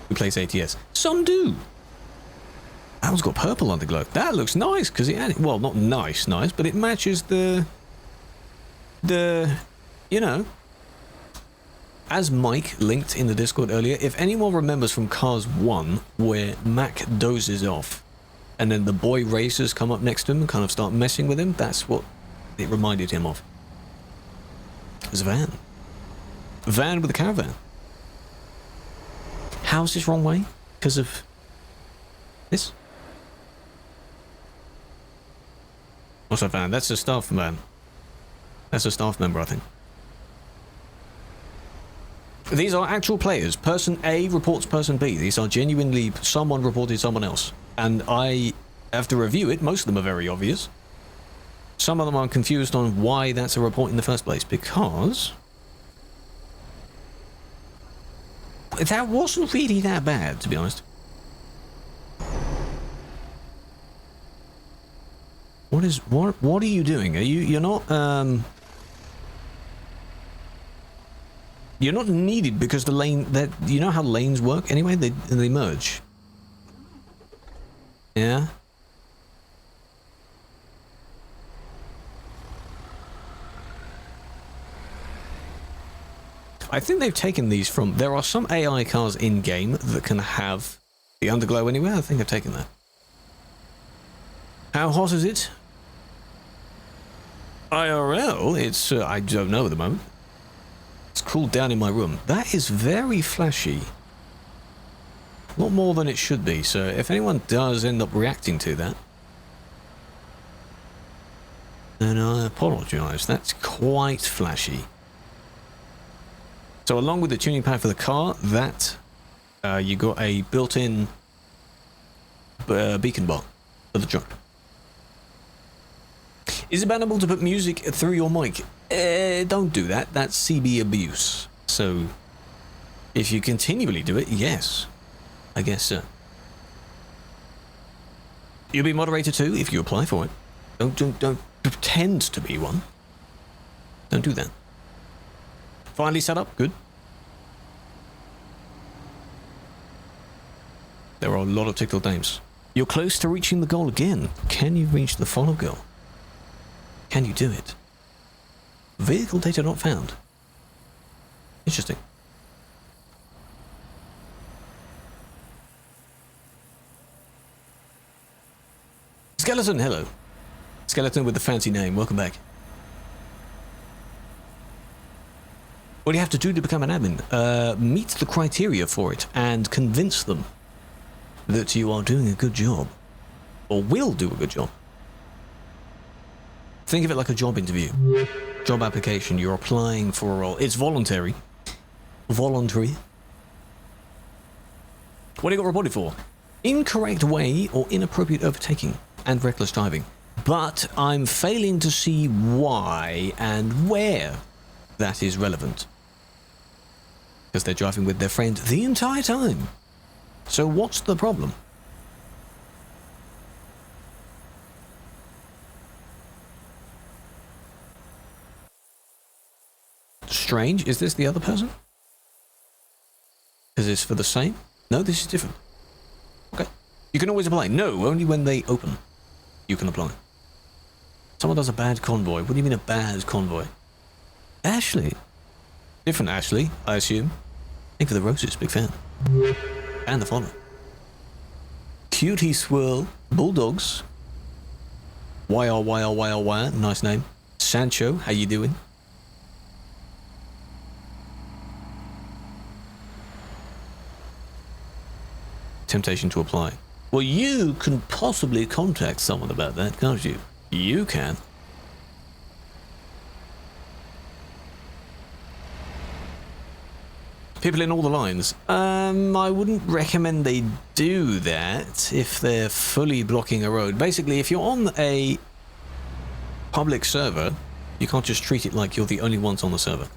Who plays ATS? Some do. That one's got purple underglow. That looks nice, because it, well, not nice, but it matches the, you know, as Mike linked in the Discord earlier, if anyone remembers from Cars 1, where Mac dozes off, and then the boy racers come up next to him and kind of start messing with him, that's what it reminded him of. It was a van. A van with a caravan. How's this wrong way? Because of this? What's that van? That's a staff van. That's a staff member, I think. These are actual players. Person A reports person B. These are genuinely someone reported someone else. And I have to review it. Most of them are very obvious. Some of them I'm confused on why that's a report in the first place. Because that wasn't really that bad, to be honest. What are you doing? You're not needed because the lane that you know how lanes work anyway, they merge. Yeah. I think they've taken these from, there are some AI cars in game that can have the underglow anyway. I think I've taken that. How hot is it? IRL, it's, I don't know at the moment. It's cooled down in my room. That is very flashy. A lot more than it should be, so if anyone does end up reacting to that, then I apologise. That's quite flashy. So along with the tuning pad for the car, that you got a built-in beacon bar for the truck. Is it bannable to put music through your mic? Don't do that. That's CB abuse. So if you continually do it, yes, I guess so. You'll be moderator too if you apply for it. Don't pretend to be one. Don't do that. Finally set up, good. There are a lot of TikTok names. You're close to reaching the goal again. Can you reach the follow goal? Can you do it? Vehicle data not found. Interesting. Skeleton, hello. Skeleton with the fancy name, welcome back. What do you have to do to become an admin? Meet the criteria for it and convince them that you are doing a good job. Or will do a good job. Think of it like a job interview. Job application, you're applying for a role. It's voluntary. Voluntary. What do you got reported for? Incorrect way or inappropriate overtaking and reckless driving. But I'm failing to see why and where that is relevant. Because they're driving with their friend the entire time. So what's the problem? Strange. Is this the other person? Is this for the same? No, this is different. Okay. You can always apply. No, only when they open. You can apply. Someone does a bad convoy. What do you mean a bad convoy? Ashley. Different Ashley, I assume. Thank you for the roses. Big fan. And the follow. Cutie Swirl. Bulldogs. YR. Nice name. Sancho, how you doing? Temptation to apply. Well, you can possibly contact someone about that, can't you? You can. People in all the lines. I wouldn't recommend they do that if they're fully blocking a road. Basically, if you're on a public server, you can't just treat it like you're the only ones on the server.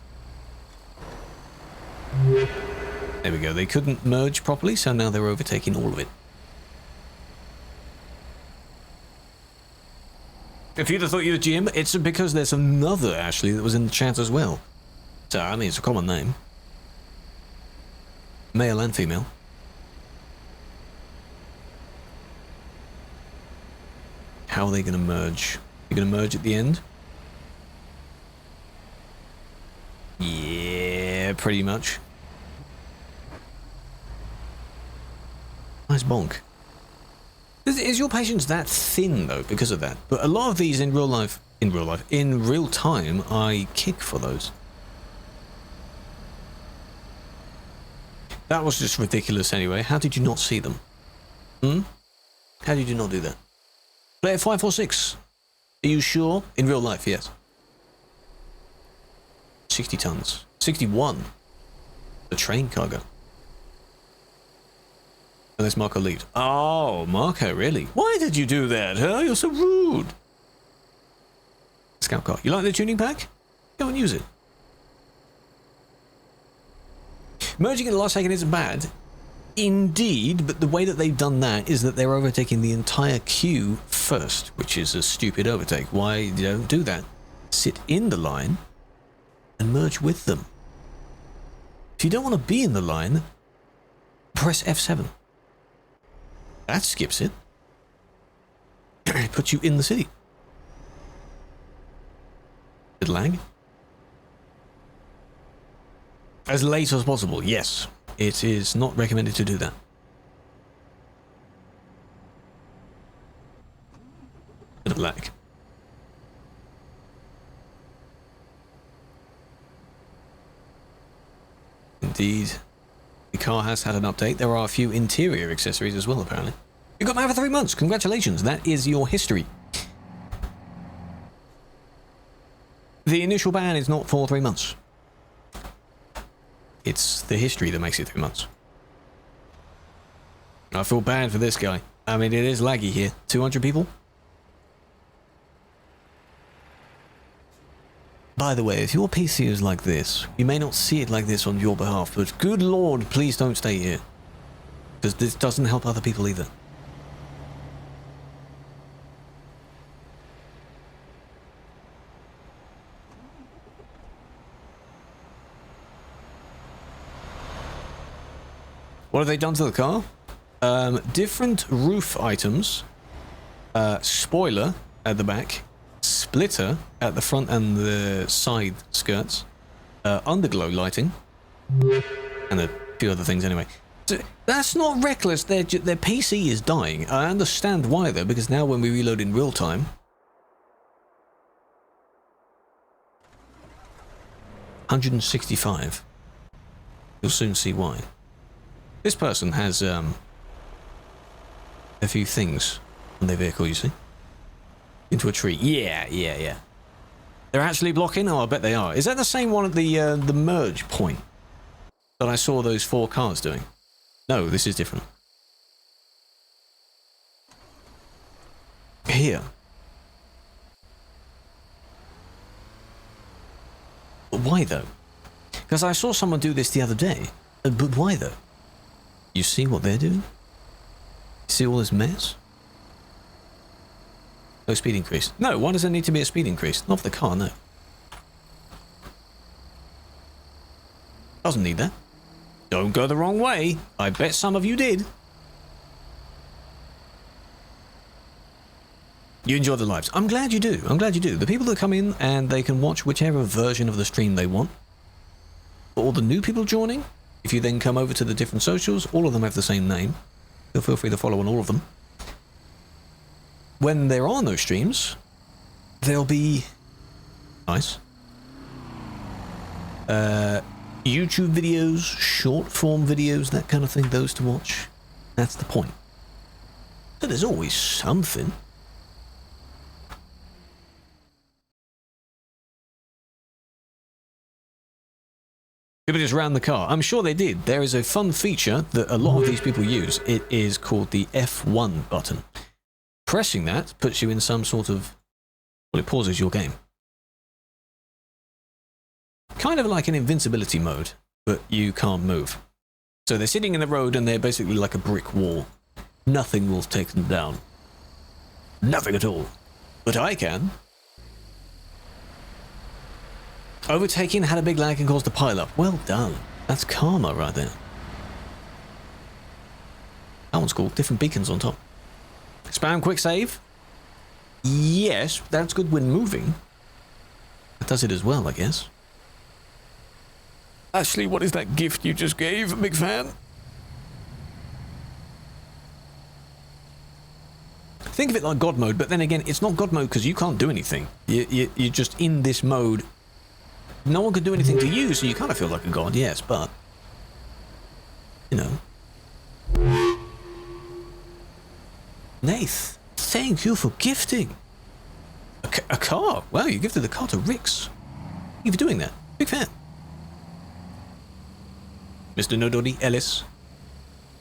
There we go. They couldn't merge properly, so now they're overtaking all of it. If you'd have thought you were Jim, it's because there's another Ashley that was in the chat as well. So, I mean, it's a common name. Male and female. How are they going to merge? You're going to merge at the end? Yeah, pretty much. Nice bonk. Is your patience that thin, though, because of that? But a lot of these in real time, I kick for those. That was just ridiculous anyway. How did you not see them? How did you not do that? Player 546. Are you sure? In real life, yes. 60 tons. 61. The train cargo. Unless Marco leaves. Oh, Marco, really? Why did you do that, huh? You're so rude. Scout car. You like the tuning pack? Go and use it. Merging in the last second isn't bad. Indeed, but the way that they've done that is that they're overtaking the entire queue first, which is a stupid overtake. Why don't do that? Sit in the line and merge with them. If you don't want to be in the line, press F7. That skips it. It puts you in the city. Did lag? As late as possible, yes. It is not recommended to do that. Bit of lag. Indeed. The car has had an update. There are a few interior accessories as well, apparently. You got mine for 3 months. Congratulations. That is your history. The initial ban is not for 3 months. It's the history that makes it 3 months. I feel bad for this guy. I mean, it is laggy here. 200 people? By the way, if your PC is like this, you may not see it like this on your behalf, but good lord, please don't stay here. Because this doesn't help other people either. What have they done to the car? Different roof items. Spoiler at the back. Splitter at the front and the side skirts. Underglow lighting. And a few other things anyway. So that's not reckless. Their PC is dying. I understand why though, because now when we reload in real time... 165. You'll soon see why. This person has a few things on their vehicle, you see. Into a tree. Yeah. They're actually blocking? Oh, I bet they are. Is that the same one at the merge point that I saw those 4 cars doing? No, this is different. Here. But why though? Because I saw someone do this the other day. But why though? You see what they're doing? See all this mess? No speed increase. No, why does there need to be a speed increase? Not for the car, no. Doesn't need that. Don't go the wrong way. I bet some of you did. You enjoy the lives. I'm glad you do. I'm glad you do. The people that come in and they can watch whichever version of the stream they want. For all the new people joining, if you then come over to the different socials, all of them have the same name. So feel free to follow on all of them. When there are no streams, there'll be Nice. YouTube videos, short form videos, that kind of thing, those to watch. That's the point. So there's always something. People just ran the car. I'm sure they did. There is a fun feature that a lot of these people use. It is called the F1 button. Pressing that puts you in some sort of... well, it pauses your game. Kind of like an invincibility mode, but you can't move. So they're sitting in the road and they're basically like a brick wall. Nothing will take them down. Nothing at all. But I can. Overtaking had a big lag and caused a pile-up. Well done. That's karma right there. That one's cool. Different beacons on top. Spam quick save? Yes, that's good when moving. That does it as well, I guess. Ashley, what is that gift you just gave? Big fan. Think of it like God mode, but then again, it's not God mode because you can't do anything. You're just in this mode. No one could do anything to you, so you kind of feel like a god, yes, but... you know. Nath, thank you for gifting. A car? Wow, you gifted the car to Rix. Thank you for doing that. Big fan. Mr. Nodody, Ellis,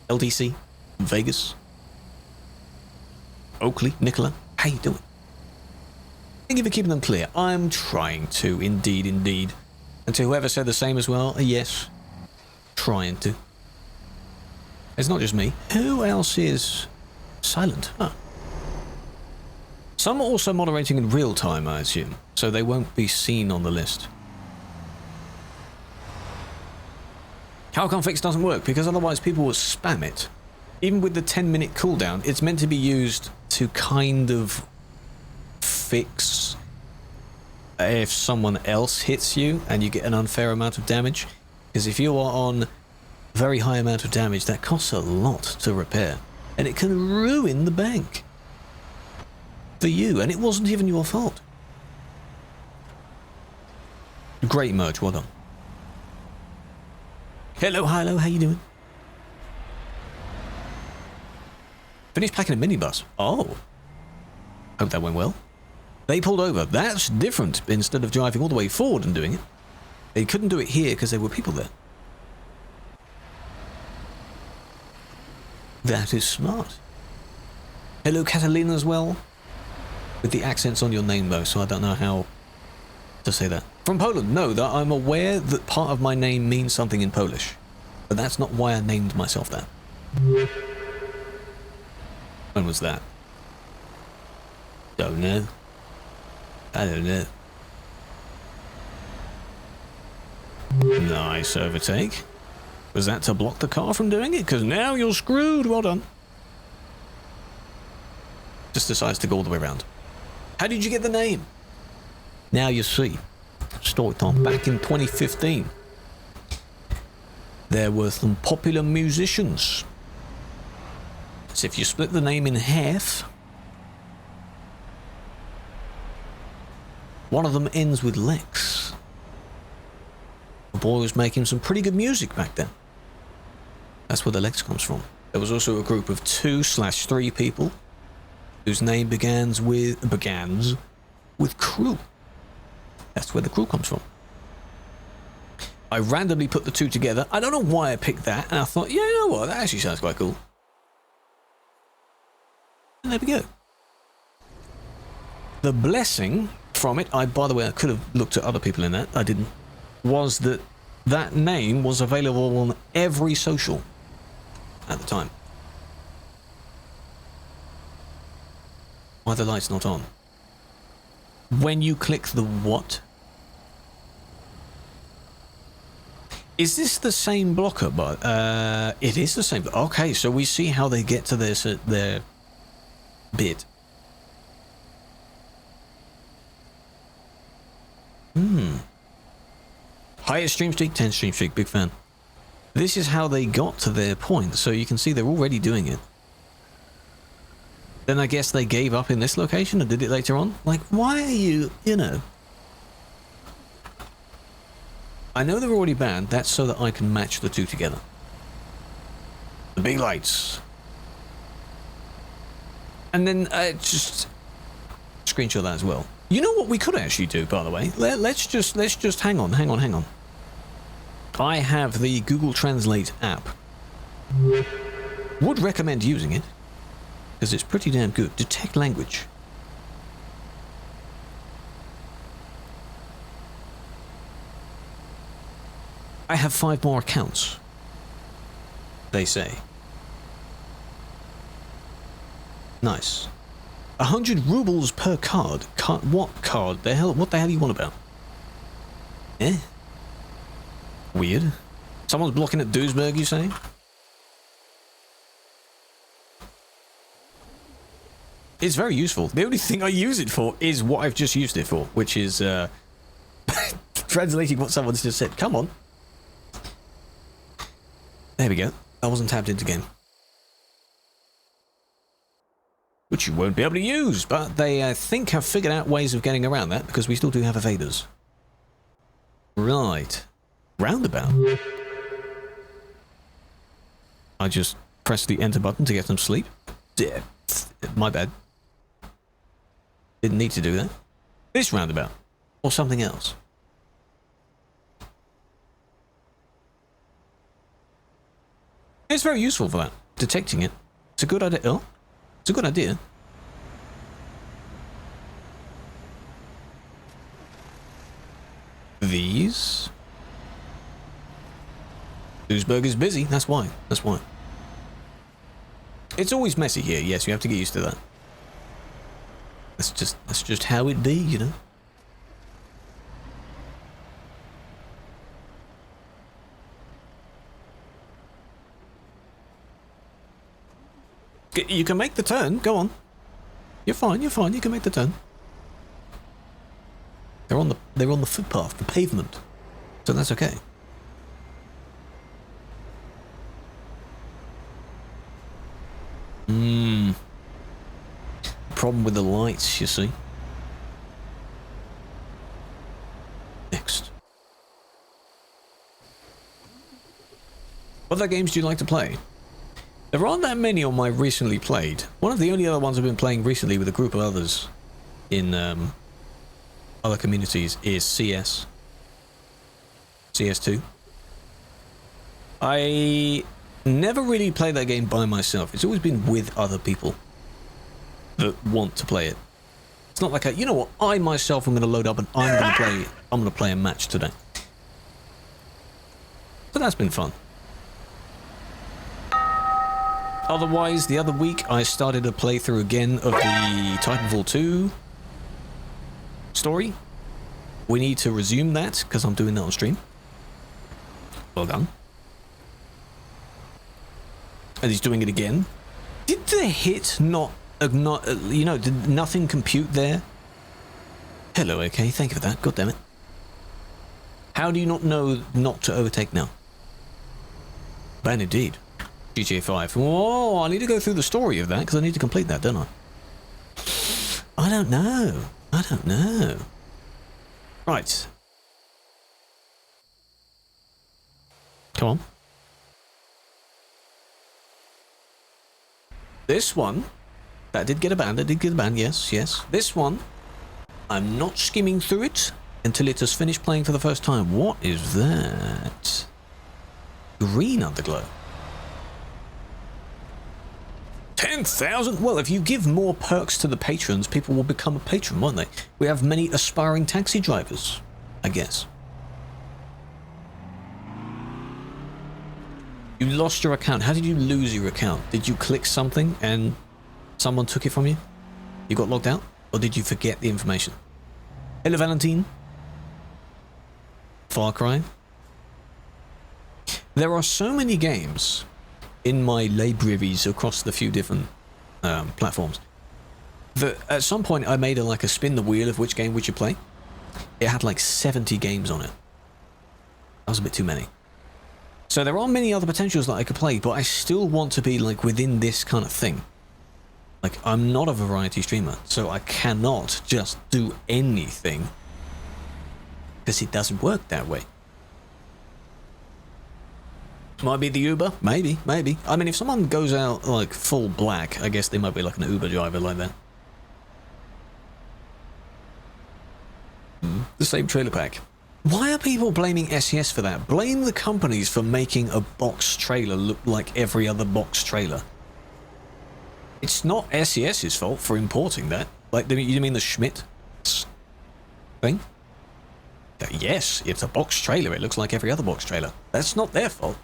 LDC, Vegas, Oakley, Nicola, how you doing? Thank you for keeping them clear. I'm trying to, indeed, indeed. And to whoever said the same as well, yes, trying to. It's not just me. Who else is silent? Huh. Some are also moderating in real time, I assume, so they won't be seen on the list. How come fix doesn't work? Because otherwise people will spam it. Even with the 10-minute cooldown, it's meant to be used to kind of fix if someone else hits you and you get an unfair amount of damage. Because if you are on a very high amount of damage, that costs a lot to repair. And it can ruin the bank. For you, and it wasn't even your fault. Great merch, well done. Hello, hello, how you doing? Finished packing a minibus. Oh. Hope that went well. They pulled over. That's different. Instead of driving all the way forward and doing it. They couldn't do it here because there were people there. That is smart. Hello, Catalina as well. With the accents on your name though, so I don't know how to say that. From Poland, no, that I'm aware that part of my name means something in Polish. But that's not why I named myself that. When was that? Don't know. I don't know. Nice overtake. Was that to block the car from doing it? Because now you're screwed. Well done. Just decides to go all the way around. How did you get the name? Now you see. Story time. Back in 2015, there were some popular musicians. So if you split the name in half, one of them ends with Lex. The boy was making some pretty good music back then. That's where the Lex comes from. There was also a group of 2/3 people whose name begans with Crew. That's where the Crew comes from. I randomly put the two together. I don't know why I picked that, and I thought, yeah, you know what, that actually sounds quite cool. And there we go. The blessing from it, by the way, I could have looked at other people in that, I didn't, was that that name was available on every social at the time. Why are the lights not on? When you click the what? Is this the same blocker? But it is the same. Okay, so we see how they get to their bit. Highest stream streak, 10 stream streak, big fan. This is how they got to their point, so you can see they're already doing it. Then I guess they gave up in this location and did it later on. Like, why are you, you know? I know they're already banned. That's so that I can match the two together. The big lights. And then just screenshot that as well. You know what we could actually do, by the way? Let's just hang on. I have the Google Translate app. Would recommend using it because it's pretty damn good. Detect language. I have 5 more accounts, they say. Nice. 100 rubles per card. What card? What the hell are you on about? Eh? Weird. Someone's blocking at Duisburg, you say? It's very useful. The only thing I use it for is what I've just used it for, which is translating what someone's just said. Come on. There we go. I wasn't tapped into game. Which you won't be able to use, but they, I think, have figured out ways of getting around that, because we still do have evaders. Right. Roundabout. I just pressed the enter button to get some sleep. Yeah, my bad. Didn't need to do that. This roundabout. Or something else. It's very useful for that. Detecting it. It's a good idea. Oh, it's a good idea. These. Duisburg is busy. That's why. That's why. It's always messy here. Yes, you have to get used to that. That's just how it be, you know. You can make the turn. Go on. You're fine. You're fine. You can make the turn. They're on the footpath, the pavement, so that's okay. Problem with the lights, you see. Next. What other games do you like to play? There aren't that many on my recently played. One of the only other ones I've been playing recently with a group of others in other communities is CS. CS2. I never really played that game by myself. It's always been with other people that want to play it. It's not like you know what, I myself am going to load up and I'm going to play a match today. So that's been fun. Otherwise, the other week I started a playthrough again of the Titanfall 2 story. We need to resume that because I'm doing that on stream. Well done. And he's doing it again. Did the hit not you know, did nothing compute there? Hello, okay, thank you for that. God damn it. How do you not know not to overtake now? Bad indeed. GTA 5. Oh, I need to go through the story of that because I need to complete that, don't I? I don't know. I don't know. Right. Come on. This one, that did get a ban, yes, yes. This one, I'm not skimming through it until it has finished playing for the first time. What is that? Green underglow. 10,000? Well, if you give more perks to the patrons, people will become a patron, won't they? We have many aspiring taxi drivers, I guess. You lost your account. How did you lose your account? Did you click something and someone took it from you? You got logged out? Or did you forget the information? Hello, Valentine. Far Cry. There are so many games in my libraries across the few different platforms that at some point I made like a spin the wheel of which game would you play. It had like 70 games on it. That was a bit too many. So there are many other potentials that I could play, but I still want to be like within this kind of thing. Like, I'm not a variety streamer, so I cannot just do anything because it doesn't work that way. Might be the Uber. Maybe, maybe. I mean, if someone goes out, like, full black, I guess they might be like an Uber driver like that. The same trailer pack. Why are people blaming SES for that? Blame the companies for making a box trailer look like every other box trailer. It's not SES's fault for importing that. Like, you mean the Schmidt thing? Yes, it's a box trailer. It looks like every other box trailer. That's not their fault.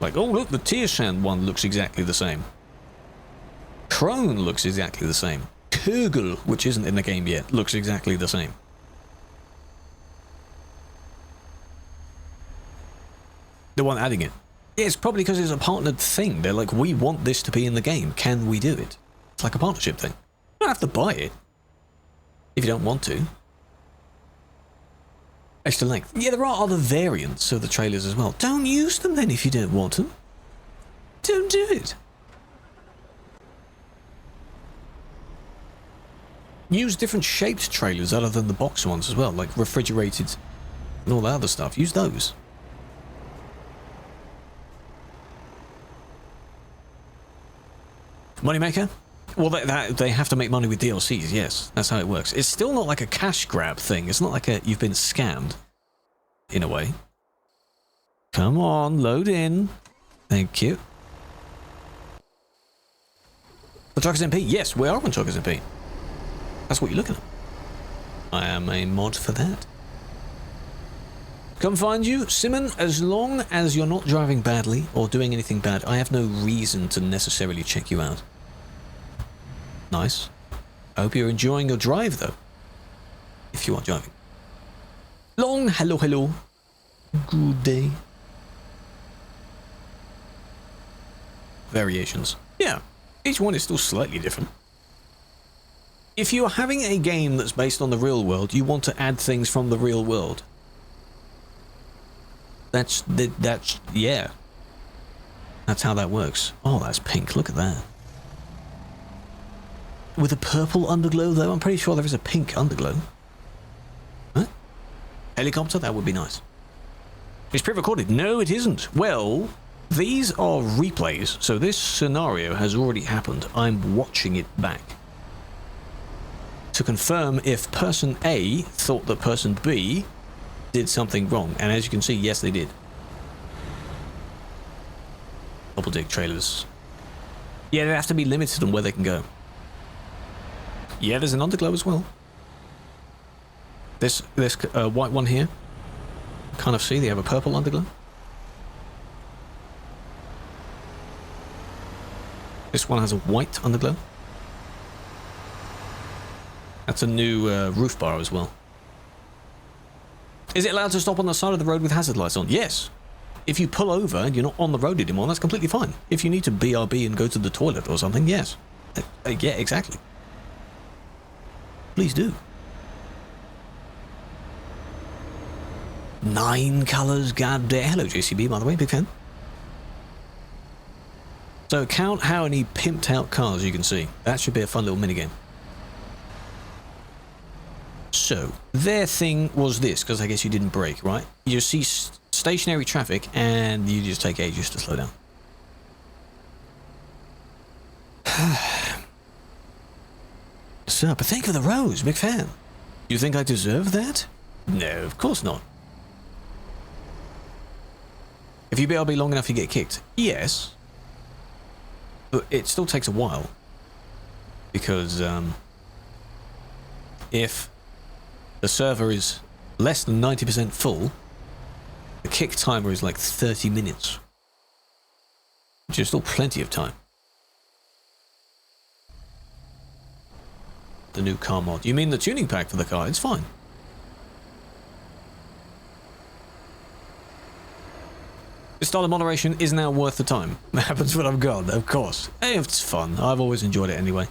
Like, oh look, the Tierschand one looks exactly the same. Krone looks exactly the same. Kugel, which isn't in the game yet, looks exactly the same. The one adding it. Yeah, it's probably because it's a partnered thing. They're like, we want this to be in the game. Can we do it? It's like a partnership thing. You don't have to buy it if you don't want to. Extra length. Yeah, there are other variants of the trailers as well. Don't use them then if you don't want them. Don't do it. Use different shaped trailers other than the box ones as well, like refrigerated and all that other stuff. Use those. Moneymaker? Well, they have to make money with DLCs, yes. That's how it works. It's still not like a cash grab thing. It's not like you've been scammed, in a way. Come on, load in. Thank you. The Truckers MP? Yes, we are on Truckers MP. That's what you're looking at. I am a mod for that. Come find you. Simon, as long as you're not driving badly or doing anything bad, I have no reason to necessarily check you out. Nice. I hope you're enjoying your drive, though. If you are driving. Long, hello, hello. Good day. Variations. Yeah, each one is still slightly different. If you're having a game that's based on the real world, you want to add things from the real world. That's yeah. That's how that works. Oh, that's pink. Look at that. With a purple underglow, though, I'm pretty sure there is a pink underglow. Huh? Helicopter? That would be nice. It's pre-recorded. No, it isn't. Well, these are replays, so this scenario has already happened. I'm watching it back to confirm if person A thought that person B did something wrong, and as you can see, yes, they did. Double dig trailers. Yeah, they have to be limited on where they can go. Yeah, there's an underglow as well. This white one here. Kind of see they have a purple underglow. This one has a white underglow. That's a new roof bar as well. Is it allowed to stop on the side of the road with hazard lights on? Yes. If you pull over and you're not on the road anymore, that's completely fine. If you need to BRB and go to the toilet or something, yes. Yeah, exactly. Please do. 9 colours, goddamn. Hello, JCB, by the way, big fan. So count how many pimped out cars you can see. That should be a fun little minigame. So, their thing was this, because I guess you didn't brake, right? You see stationary traffic, and you just take ages to slow down. Sir, but thank you for the rose, big fan. You think I deserve that? No, of course not. If you BRB long enough, you get kicked. Yes. But it still takes a while. Because, if the server is less than 90% full, the kick timer is like 30 minutes. Which is still plenty of time. The new car mod. You mean the tuning pack for the car? It's fine. This style of moderation is now worth the time. That happens when I'm gone, of course. Hey, it's fun. I've always enjoyed it anyway.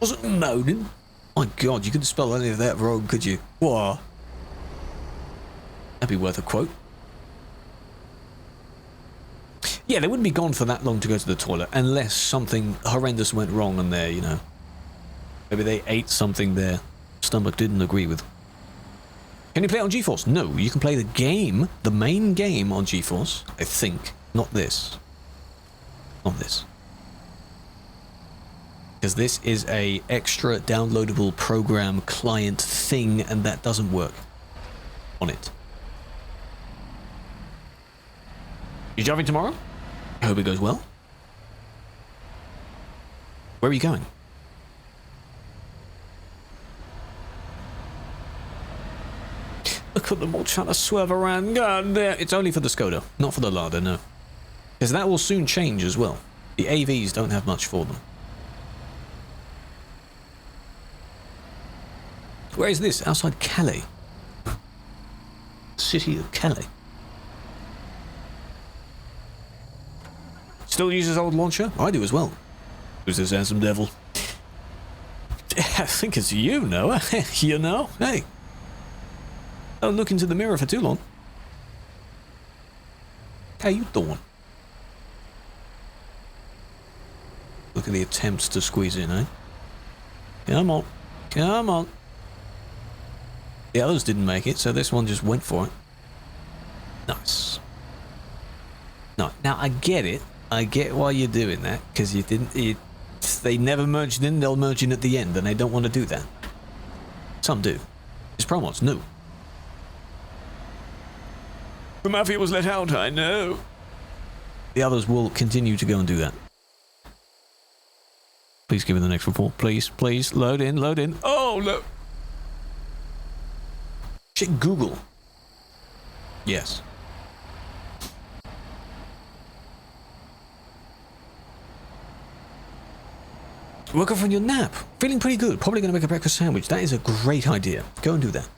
Wasn't moaning. My god, you couldn't spell any of that wrong, could you? Whoa. That'd be worth a quote. Yeah, they wouldn't be gone for that long to go to the toilet unless something horrendous went wrong on their, you know, Maybe they ate something their stomach didn't agree with. Can you play it on GeForce? No, you can play the game, the main game on GeForce, I think. Not this. Not this. Because this is a extra downloadable program client thing, and that doesn't work on it. You driving tomorrow? I hope it goes well. Where are you going? Look at them all trying to swerve around. God damn. It's only for the Skoda, not for the Lada, no. Because that will soon change as well. The AVs don't have much for them. Where is this? Outside Calais. City of Calais. Still uses old launcher? I do as well. Who's this handsome devil? I think it's you, Noah. You know? Hey. Don't look into the mirror for too long. How you doing? Look at the attempts to squeeze in, eh? Come on. Come on. The others didn't make it, so this one just went for it. Nice. No, now I get it. I get why you're doing that, because you didn't... they never merged in, they'll merge in at the end, and they don't want to do that. Some do. It's promos, no. The Mafia was let out, I know. The others will continue to go and do that. Please give me the next report. Please, please. Load in, load in. Oh, no. Check Google. Yes. Woke up from your nap. Feeling pretty good. Probably going to make a breakfast sandwich. That is a great idea. Go and do that.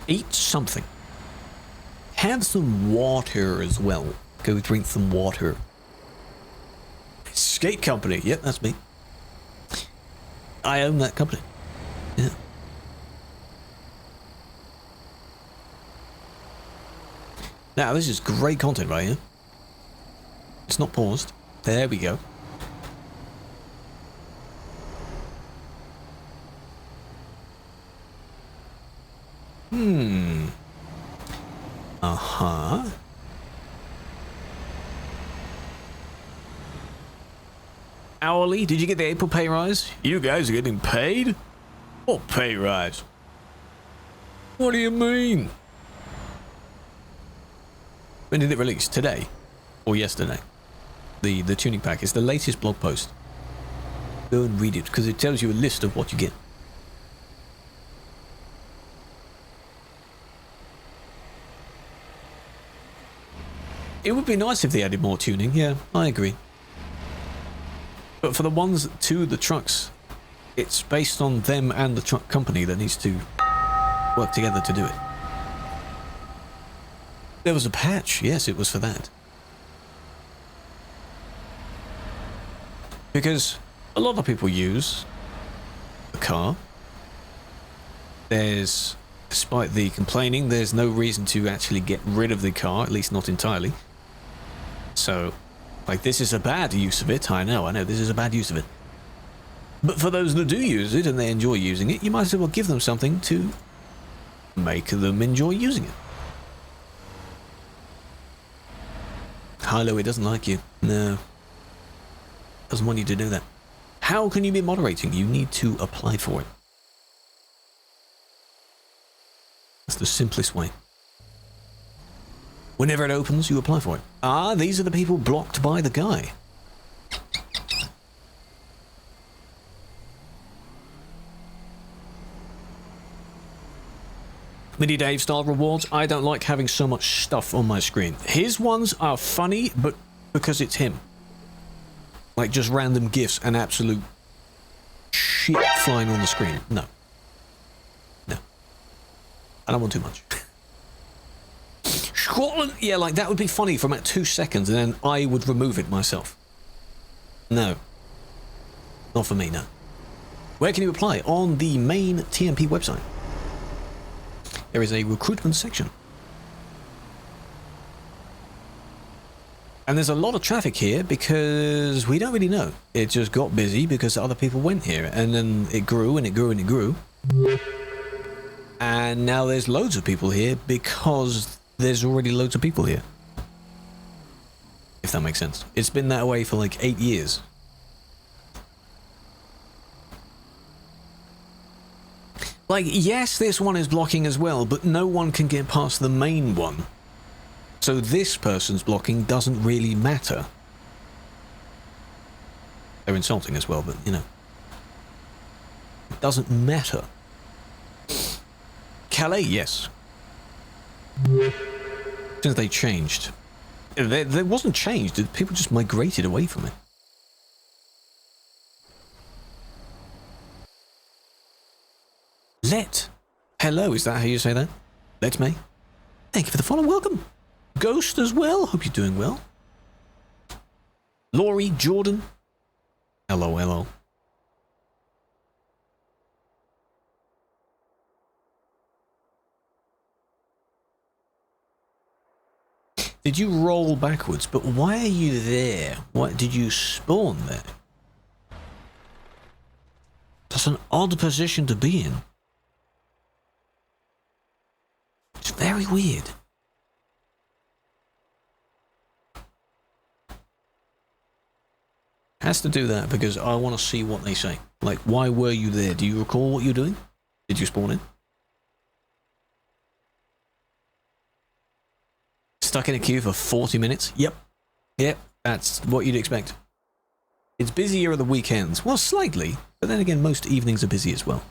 Eat something. Have some water as well. Go drink some water. Skate company. Yep, that's me. I own that company. Yeah. Now, this is great content right here. It's not paused. There we go. Uh-huh. Hourly? Did you get the April pay rise? You guys are getting paid? What pay rise? What do you mean? When did it release? Today? Or yesterday? The tuning pack is the latest blog post. Go and read it, because it tells you a list of what you get. It would be nice if they added more tuning, yeah, I agree. But for the ones to the trucks, it's based on them and the truck company that needs to work together to do it. There was a patch, yes, it was for that. Because a lot of people use the car. There's, despite the complaining, there's no reason to actually get rid of the car, at least not entirely. So, like, this is a bad use of it. I know, this is a bad use of it. But for those that do use it and they enjoy using it, you might as well give them something to make them enjoy using it. Hilo, it doesn't like you. No. Doesn't want you to do that. How can you be moderating? You need to apply for it. That's the simplest way. Whenever it opens, you apply for it. Ah, these are the people blocked by the guy. Mini Dave style rewards. I don't like having so much stuff on my screen. His ones are funny, but because it's him. Like just random gifs and absolute shit flying on the screen. No. No. I don't want too much. Scotland? Yeah, like that would be funny for about 2 seconds and then I would remove it myself. No. Not for me, no. Where can you apply? On the main TMP website. There is a recruitment section. And there's a lot of traffic here because we don't really know. It just got busy because other people went here, and then it grew and it grew and it grew. And now there's loads of people here because there's already loads of people here. If that makes sense. It's been that way for like 8 years. Like, yes, this one is blocking as well, but no one can get past the main one. So this person's blocking doesn't really matter. They're insulting as well, but, you know. It doesn't matter. Calais, yes. Since they changed. There wasn't changed, people just migrated away from it. Let. Hello, is that how you say that? Let me. Thank you for the follow, welcome. Ghost as well, hope you're doing well. Laurie, Jordan. Hello, hello. Did you roll backwards? But why are you there? Why did you spawn there? That's an odd position to be in. It's very weird. Has to do that because I want to see what they say. Like, why were you there? Do you recall what you're doing? Did you spawn in? Stuck in a queue for 40 minutes? Yep. Yep, that's what you'd expect. It's busier at the weekends. Well, slightly, but then again, most evenings are busy as well.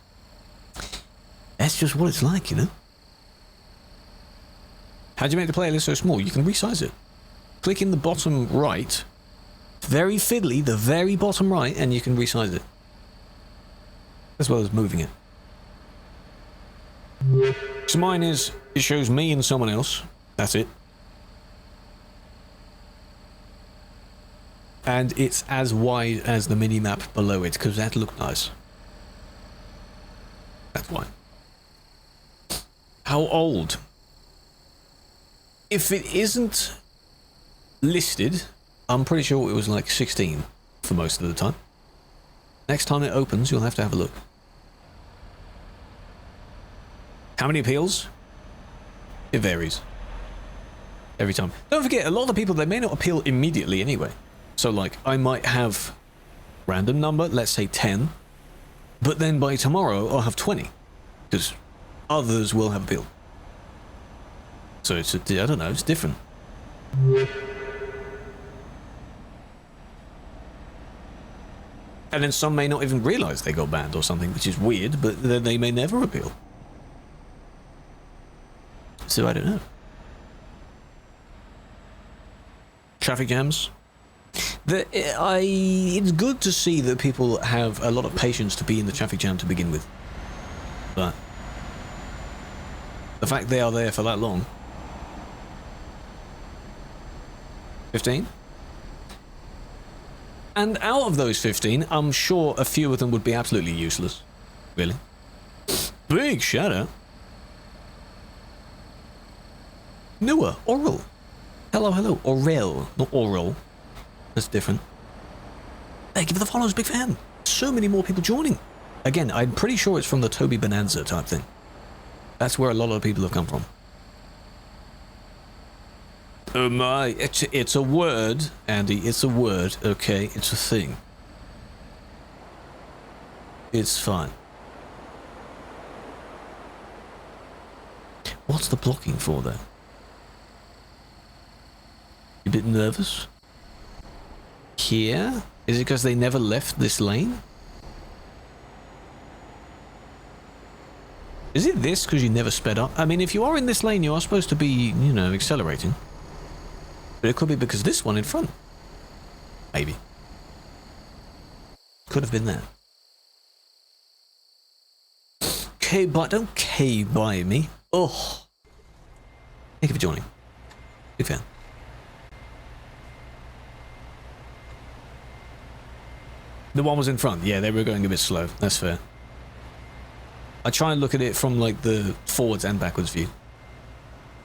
That's just what it's like, you know? How'd you make the playlist so small? You can resize it. Click in the bottom right. Very fiddly, the very bottom right, and you can resize it. As well as moving it. So mine is, it shows me and someone else. That's it. And it's as wide as the mini-map below it, because that looked nice. That's why. How old? If it isn't listed, I'm pretty sure it was like 16 for most of the time. Next time it opens, you'll have to have a look. How many appeals? It varies. Every time. Don't forget, a lot of the people, they may not appeal immediately anyway. So like, I might have random number, let's say 10, but then by tomorrow I'll have 20, because others will have appeal. So it's, I don't know, it's different. And then some may not even realize they got banned or something, which is weird, but then they may never appeal. So I don't know. Traffic jams. It's good to see that people have a lot of patience to be in the traffic jam to begin with. But the fact they are there for that long. 15? And out of those 15, I'm sure a few of them would be absolutely useless. Really. Big shout out. Newer, oral. Hello, hello. Orel, not oral. That's different. Thank you for the follows, big fan. So many more people joining. Again, I'm pretty sure it's from the Toby Bonanza type thing. That's where a lot of people have come from. Oh my, it's a word, Andy, it's a word, okay? It's a thing. It's fine. What's the blocking for there? You a bit nervous? Here? Is it because they never left this lane? Is it this because you never sped up? I mean, if you are in this lane, you are supposed to be, you know, accelerating. But it could be because this one in front. Maybe. Could have been that. Okay, but don't K by me. Oh. Thank you for joining. Big fan. The one was in front. Yeah, they were going a bit slow. That's fair. I try and look at it from like the forwards and backwards view.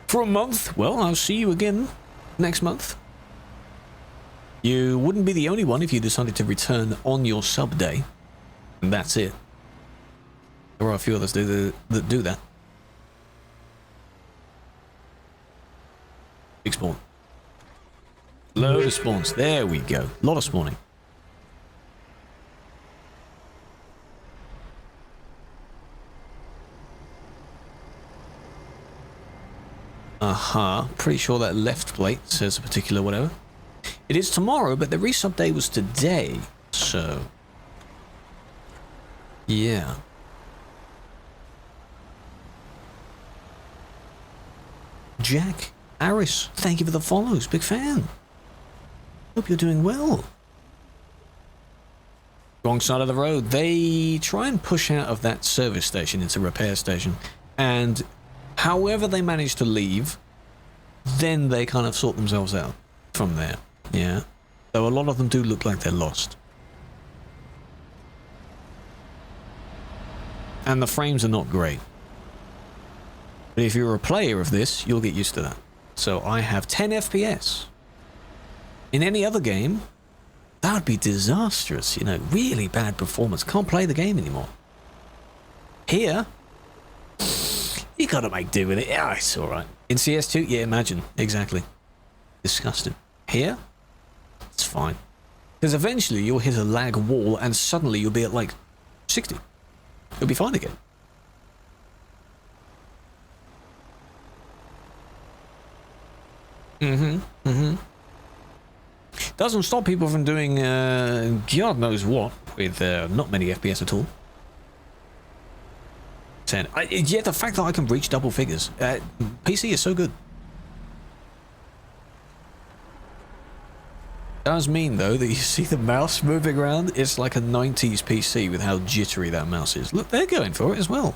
For a month? Well, I'll see you again next month. You wouldn't be the only one if you decided to return on your sub day. And that's it. There are a few others that do that. Big spawn. Load of spawns. There we go. A lot of spawning. Pretty sure that left plate says a particular whatever. It is tomorrow, but the resub day was today, so... yeah. Jack, Aris, thank you for the follows. Big fan. Hope you're doing well. Wrong side of the road. They try and push out of that service station into repair station, and however they manage to leave, then they kind of sort themselves out from there. Yeah. Though a lot of them do look like they're lost. And the frames are not great. But if you're a player of this, you'll get used to that. So I have 10 FPS. In any other game, that would be disastrous. You know, really bad performance. Can't play the game anymore. Here, you gotta make do with it. Yeah, it's alright. In CS2, yeah, imagine. Exactly. Disgusting. Here, it's fine. Because eventually you'll hit a lag wall and suddenly you'll be at like 60. You'll be fine again. Doesn't stop people from doing God knows what with not many FPS at all. 10. Yeah, the fact that I can reach double figures. PC is so good. Does mean though that you see the mouse moving around. It's like a 90s PC with how jittery that mouse is. Look, they're going for it as well.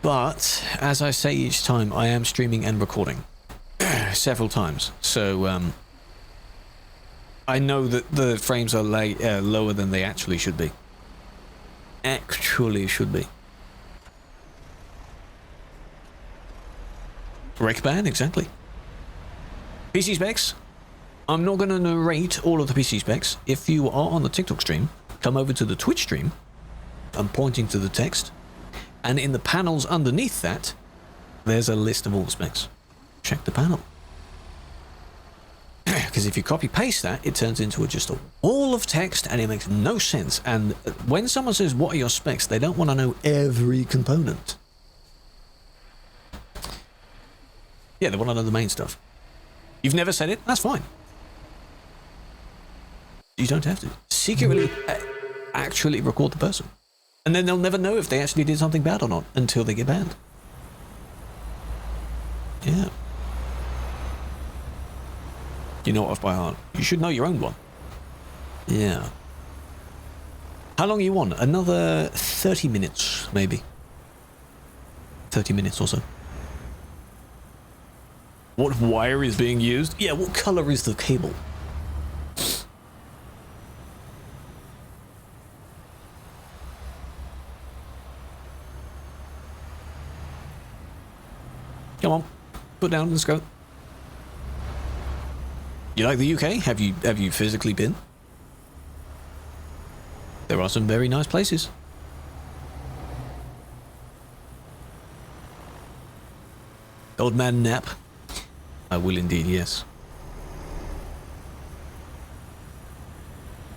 But as I say each time, I am streaming and recording several times, so I know that the frames are lower than they actually should be. Actually should be. Rec ban, exactly. PC specs. I'm not going to narrate all of the PC specs. If you are on the TikTok stream, come over to the Twitch stream. I'm pointing to the text. And in the panels underneath that, there's a list of all the specs. Check the panel. Because if you copy paste that, it turns into just a wall of text and it makes no sense. And when someone says, what are your specs? They don't want to know every component. Yeah, they want to know the main stuff. You've never said it? That's fine. You don't have to. Secretly, actually record the person. And then they'll never know if they actually did something bad or not until they get banned. Yeah. You know it off by heart. You should know your own one. Yeah. How long are you on? Another 30 minutes, maybe. 30 minutes or so. What wire is being used? Yeah, what color is the cable? Come on, put down, let's go. You like the UK? Have you physically been? There are some very nice places. Old man nap. I will indeed, yes.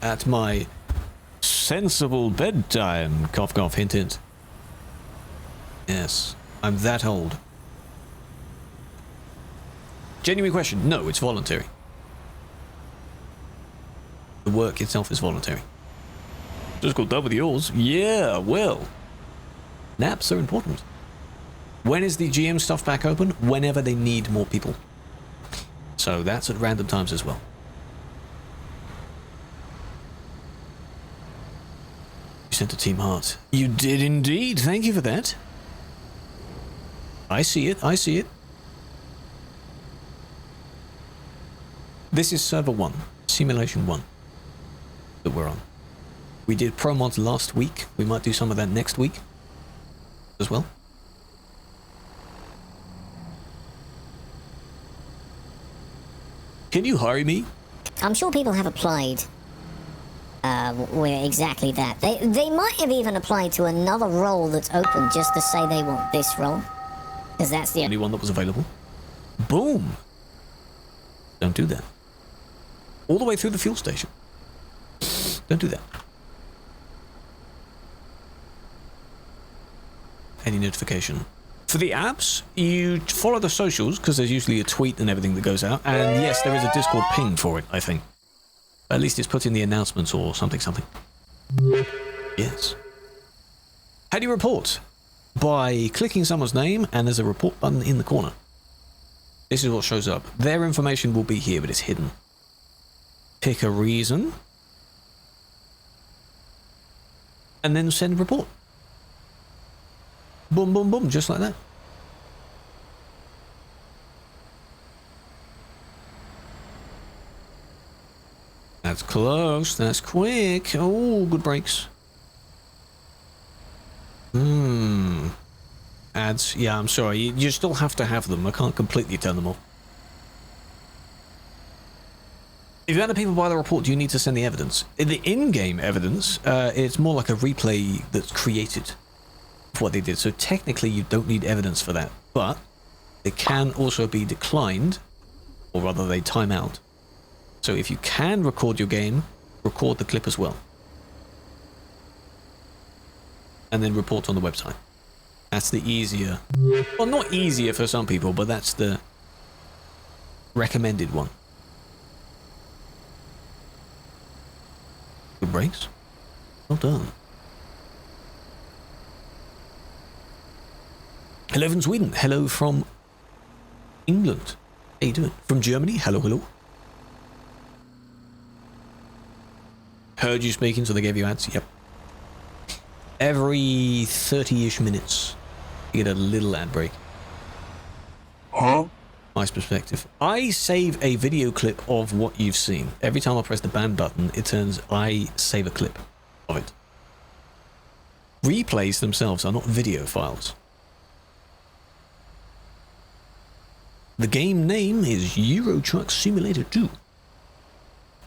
At my sensible bedtime, cough cough, hint hint. Yes, I'm that old. Genuine question, no, it's voluntary. The work itself is voluntary. Just got done with yours. Yeah, well. Naps are important. When is the GM stuff back open? Whenever they need more people. So that's at random times as well. You sent a team heart. You did indeed. Thank you for that. I see it. I see it. This is server 1, simulation 1 that we're on. We did pro mods last week. We might do some of that next week as well. Can you hire me? I'm sure people have applied where exactly that. They might have even applied to another role that's open just to say they want this role. Because that's the only one that was available. Boom! Don't do that. All the way through the fuel station. Don't do that. Any notification. For the apps, you follow the socials, because there's usually a tweet and everything that goes out. And yes, there is a Discord ping for it, I think. At least it's put in the announcements or something. Yes. How do you report? By clicking someone's name, and there's a report button in the corner. This is what shows up. Their information will be here, but it's hidden. Pick a reason. And then send a report. Boom, boom, boom, just like that. That's close, that's quick. Oh, good brakes. Ads, yeah, I'm sorry, you still have to have them. I can't completely turn them off. If other people buy the report, do you need to send the evidence? The in-game evidence, it's more like a replay that's created of what they did. So technically, you don't need evidence for that. But it can also be declined, or rather they time out. So if you can record your game, record the clip as well. And then report on the website. That's the easier... Well, not easier for some people, but that's the recommended one. Good brakes. Well done. Hello from Sweden. Hello from England. How you doing? From Germany. Hello, hello. Heard you speaking, so they gave you ads. Yep. Every 30-ish minutes, you get a little ad break. Huh? Nice perspective. I save a video clip of what you've seen. Every time I press the ban button, it turns I save a clip of it. Replays themselves are not video files. The game name is Euro Truck Simulator 2.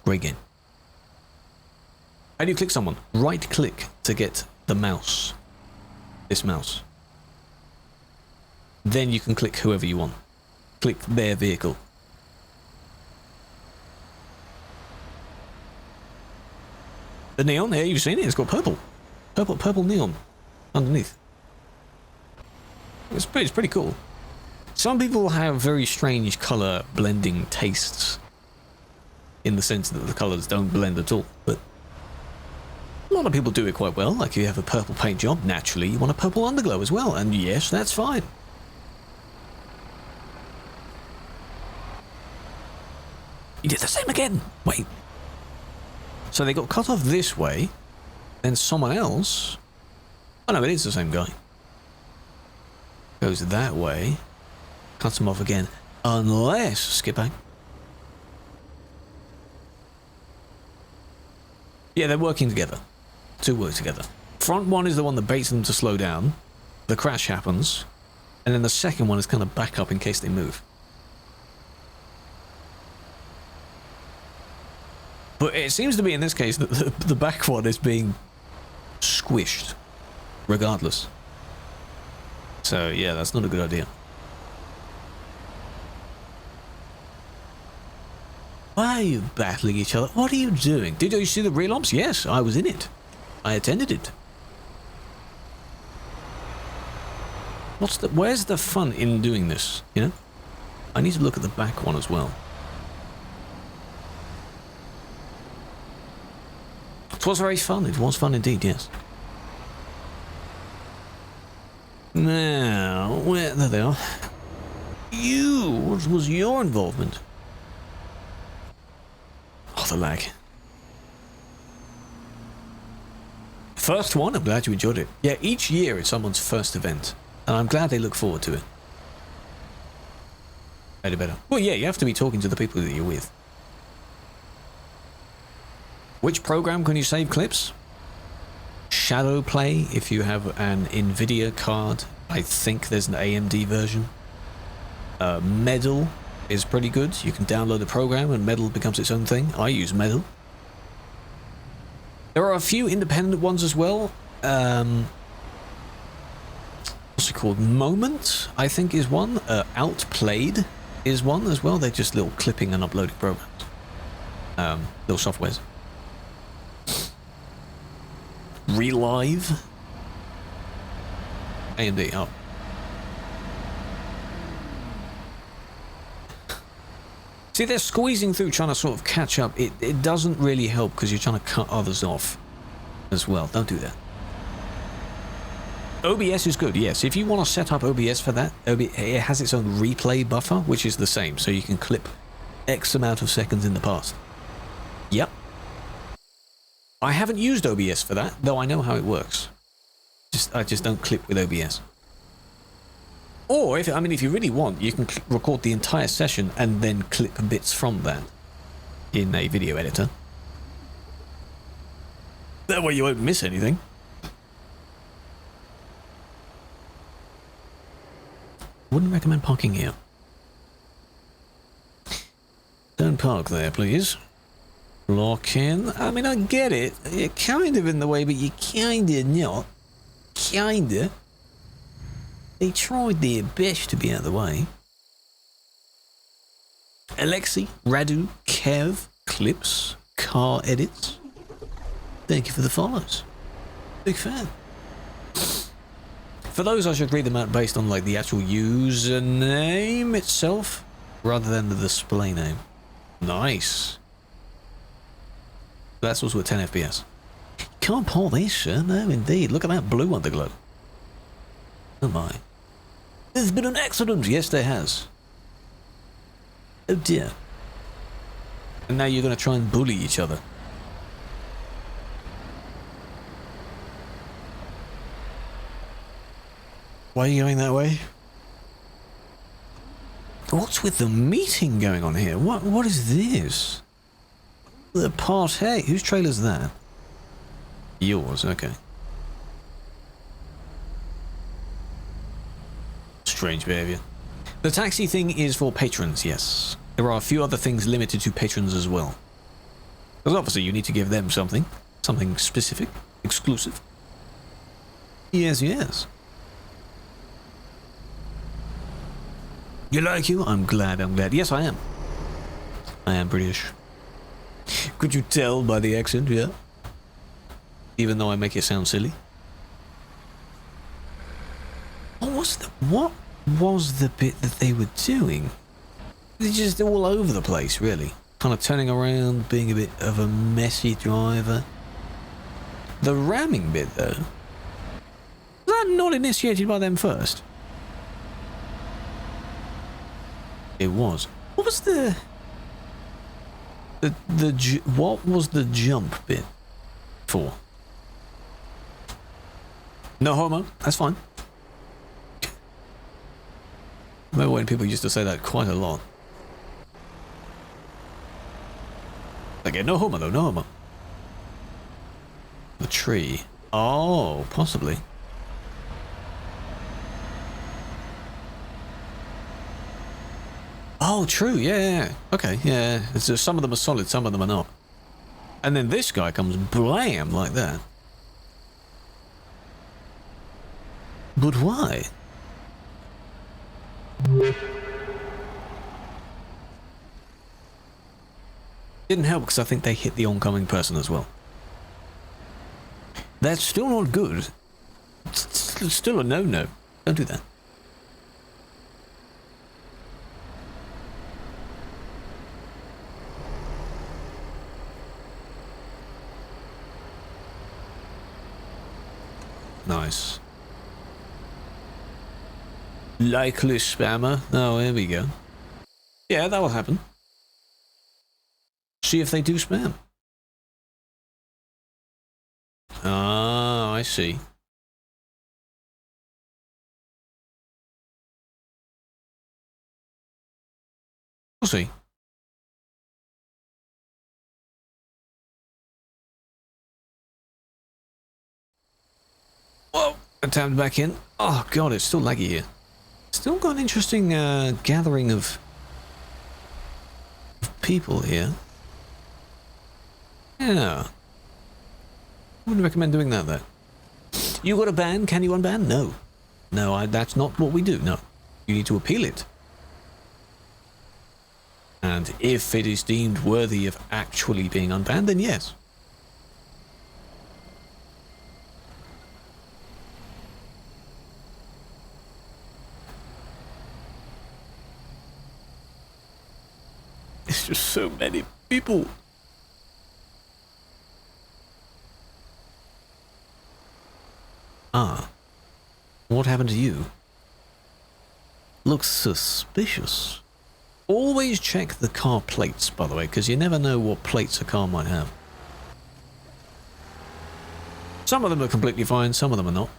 Great game. How do you click someone? Right click to get the mouse. This mouse. Then you can click whoever you want. Click their vehicle. The neon there, you've seen it, it's got purple. Purple neon underneath. It's pretty cool. Some people have very strange colour blending tastes. In the sense that the colours don't blend at all, but a lot of people do it quite well. Like if you have a purple paint job, naturally you want a purple underglow as well, and yes, that's fine. You did the same again. Wait. So they got cut off this way, then someone else... Oh no, it is the same guy. Goes that way, cuts them off again. Unless... Skip back. Yeah, they're working together. Two work together. Front one is the one that baits them to slow down. The crash happens. And then the second one is kind of back up in case they move. But it seems to be in this case that the back one is being squished. Regardless. So yeah, that's not a good idea. Why are you battling each other? What are you doing? Did you see the real ops? Yes, I was in it. I attended it. Where's the fun in doing this, you know? I need to look at the back one as well. It was very fun. It was fun indeed, yes. Now, there they are. What was your involvement? Oh, the lag. First one, I'm glad you enjoyed it. Yeah, each year it's someone's first event, and I'm glad they look forward to it. Better. Well, yeah, you have to be talking to the people that you're with. Which program can you save clips? Shadow Play, if you have an NVIDIA card. I think there's an AMD version. Medal, is pretty good. You can download the program and Metal becomes its own thing. I use Metal. There are a few independent ones as well. What's it called? Moment, I think, is one. Outplayed is one as well. They're just little clipping and uploading programs. Little softwares. Relive. AMD, oh. See, they're squeezing through trying to sort of catch up. It doesn't really help because you're trying to cut others off as well. Don't do that. OBS is good, yes. If you want to set up OBS for that, it has its own replay buffer, which is the same. So you can clip X amount of seconds in the past. Yep. I haven't used OBS for that, though I know how it works. I just don't clip with OBS. Or, if you really want, you can record the entire session and then clip bits from that in a video editor. That way you won't miss anything. Wouldn't recommend parking here. Don't park there, please. Lock in. I mean, I get it. You're kind of in the way, but you kinda not. Kinda. They tried their best to be out of the way. Alexi, Radu, Kev, Clips, Car Edits. Thank you for the follows. Big fan. For those, I should read them out based on like the actual username itself, rather than the display name. Nice. That's also at 10 FPS. Can't pull this, sir. No, indeed. Look at that blue underglow. Oh my. There's been an accident. Yes, there has. Oh dear. And now you're going to try and bully each other. Why are you going that way? What's with the meeting going on here? What is this? The party. Whose trailer's that? Yours, okay. Strange behavior. The taxi thing is for patrons, yes. There are a few other things limited to patrons as well. Because obviously you need to give them something. Something specific. Exclusive. Yes, yes. You like you? I'm glad. Yes, I am. I am British. Could you tell by the accent, yeah? Even though I make it sound silly. What was the bit that they were doing? They're just all over the place, really. Kind of turning around, being a bit of a messy driver. The ramming bit, though. Was that not initiated by them first? It was. What was what was the jump bit for? No homo. That's fine. I remember when people used to say that quite a lot. Okay, no homo though. No homo. The tree. Oh, possibly. Oh, true, yeah. Okay, yeah. Some of them are solid, some of them are not. And then this guy comes blam like that. But why? Didn't help because I think they hit the oncoming person as well. That's still not good. It's still a no-no. Don't do that. Nice. Likely spammer. Oh, here we go. Yeah, that will happen. See if they do spam. Ah, I see. We'll see. Whoa! I tapped back in. Oh god, it's still laggy here. Still got an interesting gathering of people here. Yeah. Wouldn't recommend doing that, though. You got a ban? Can you unban? No. No, that's not what we do. No. You need to appeal it. And if it is deemed worthy of actually being unbanned, then yes. It's just so many people. Ah. What happened to you? Looks suspicious. Always check the car plates, by the way, because you never know what plates a car might have. Some of them are completely fine, some of them are not.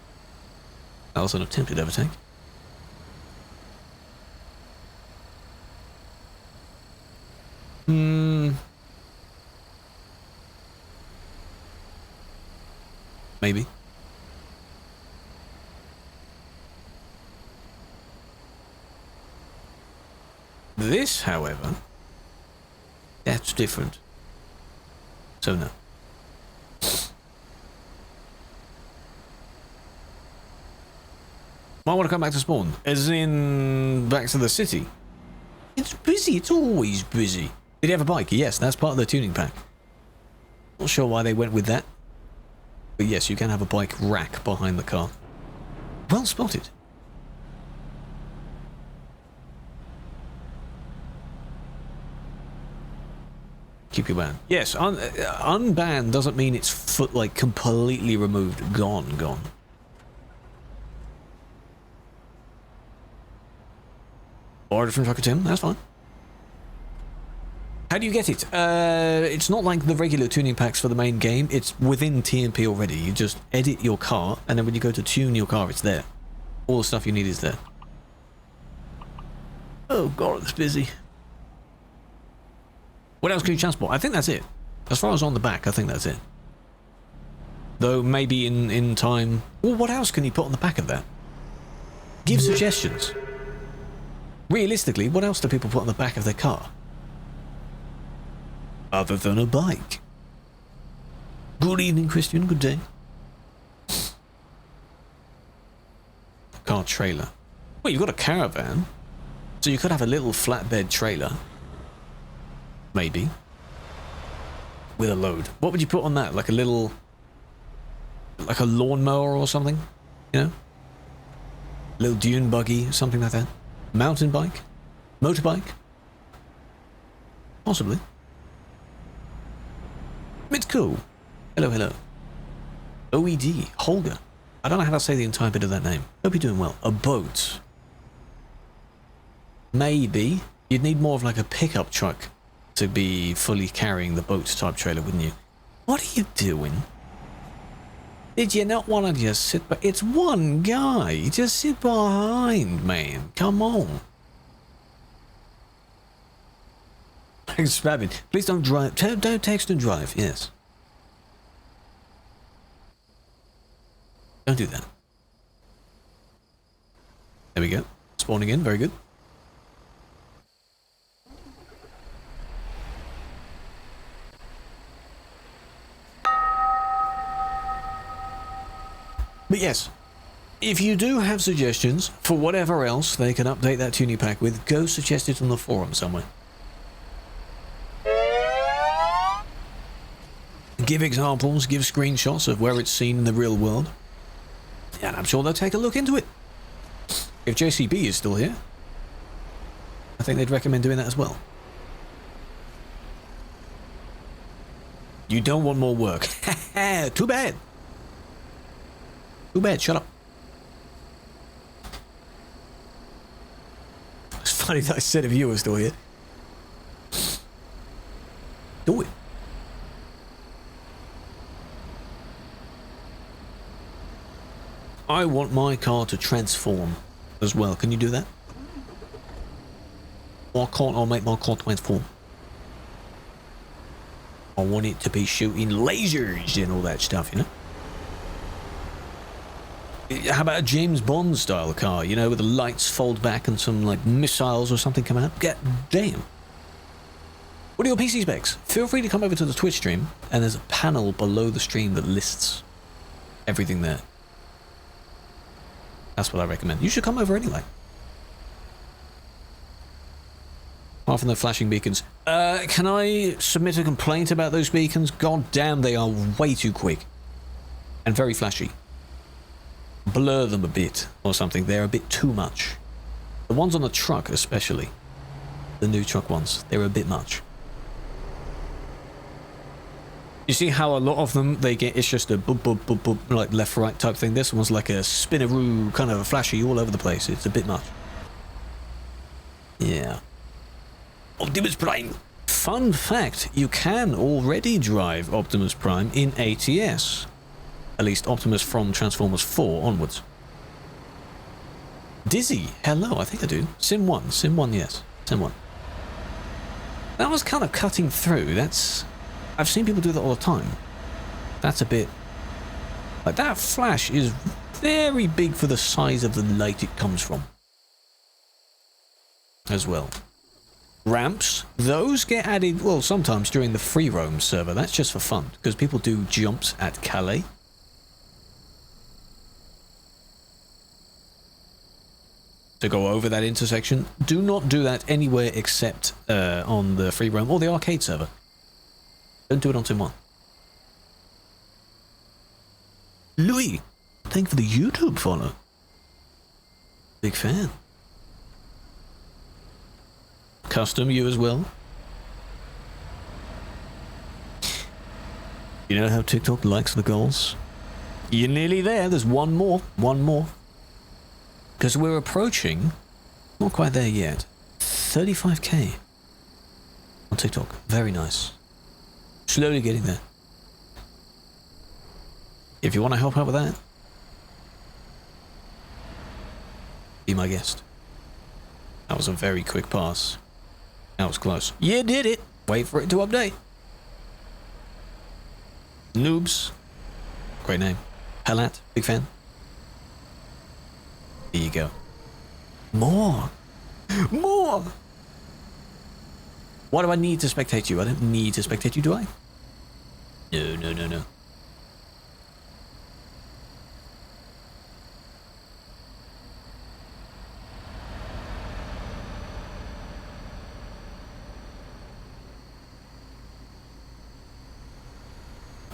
That was an attempted overtake. Maybe. This, however, that's different. So no. Might want to come back to spawn. As in, back to the city. It's busy, it's always busy. Did he have a bike? Yes, that's part of the tuning pack. Not sure why they went with that. But yes, you can have a bike rack behind the car. Well spotted. Keep your ban. Yes, unbanned doesn't mean it's like completely removed. Gone. Or a different trucker Tim, that's fine. How do you get it? It's not like the regular tuning packs for the main game. It's within TMP already. You just edit your car, and then when you go to tune your car, it's there. All the stuff you need is there. Oh god, it's busy. What else can you transport? I think that's it. As far as on the back, I think that's it. Though maybe in time... Well, what else can you put on the back of that? Give suggestions. Realistically, what else do people put on the back of their car? Other than a bike. Good evening, Christian. Good day. Car trailer. Well, you've got a caravan. So you could have a little flatbed trailer. Maybe. With a load. What would you put on that? Like a little... Like a lawnmower or something? You know? Little dune buggy, something like that. Mountain bike? Motorbike? Possibly. It's cool. Hello. OED. Holger. I don't know how to say the entire bit of that name. Hope you're doing well. A boat. Maybe. You'd need more of like a pickup truck to be fully carrying the boat type trailer, wouldn't you? What are you doing? Did you not want to just sit back? It's one guy. Just sit behind, man. Come on. Spamming. Please don't drive. Don't text and drive. Yes. Don't do that. There we go. Spawning in. Very good. But yes, if you do have suggestions for whatever else they can update that tuning pack with, go suggest it on the forum somewhere. Give examples, give screenshots of where it's seen in the real world. And I'm sure they'll take a look into it. If JCB is still here, I think they'd recommend doing that as well. You don't want more work. Too bad. Too bad, shut up. It's funny that I said if you were still here. Do it. I want my car to transform as well. Can you do that? Why can't I make my car transform? I want it to be shooting lasers and all that stuff, you know? How about a James Bond style car, you know, where the lights fold back and some like missiles or something come out? God damn. What are your PC specs? Feel free to come over to the Twitch stream, and there's a panel below the stream that lists everything there. That's what I recommend. You should come over anyway. Apart from the flashing beacons. Can I submit a complaint about those beacons? God damn, they are way too quick. And very flashy. Blur them a bit, or something. They're a bit too much. The ones on the truck, especially. The new truck ones. They're a bit much. You see how a lot of them, they get, it's just a boop, boop, boop, boop, like left, right type thing. This one's like a spinaroo, kind of a flashy all over the place. It's a bit much. Yeah. Optimus Prime. Fun fact, you can already drive Optimus Prime in ATS. At least Optimus from Transformers 4 onwards. Dizzy, hello, I think I do. Sim 1, yes. Sim 1. That was kind of cutting through, that's... I've seen people do that all the time. That's a bit... Like, that flash is very big for the size of the light it comes from. As well. Ramps, those get added, well, sometimes during the free roam server. That's just for fun, because people do jumps at Calais. To go over that intersection. Do not do that anywhere except on the free roam or the arcade server. Don't do it on Sim 1. Louis, thank you for the YouTube follow. Big fan. Custom, you as well. You know how TikTok likes the goals? You're nearly there. There's one more. One more. Because we're approaching, not quite there yet, 35k on TikTok. Very nice. Slowly getting there. If you want to help out with that, be my guest. That was a very quick pass. That was close. You did it. Wait for it to update. Noobs. Great name. Palat. Big fan. There you go. More. More. Why do I need to spectate you? I don't need to spectate you, do I? No, no, no, no.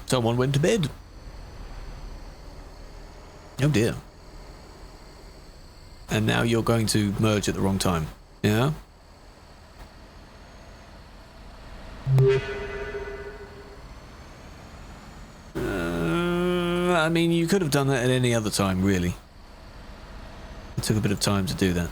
Someone went to bed. Oh dear. And now you're going to merge at the wrong time. Yeah? I mean, you could have done that at any other time, really. It took a bit of time to do that.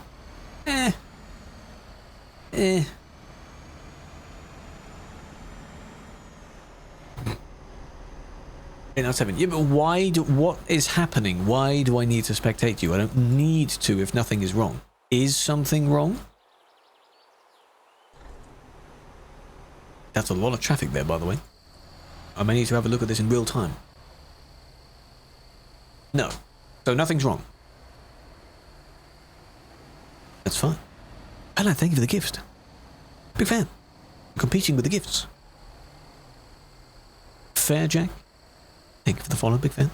Yeah, but why do, what is happening? Why do I need to spectate you? I don't need to if nothing is wrong. Is something wrong? That's a lot of traffic there, by the way. I may need to have a look at this in real time. No. So nothing's wrong. That's fine. Hello, thank you for the gift. Big fan. Competing with the gifts. Fair Jack. Thank you for the follow, big fan.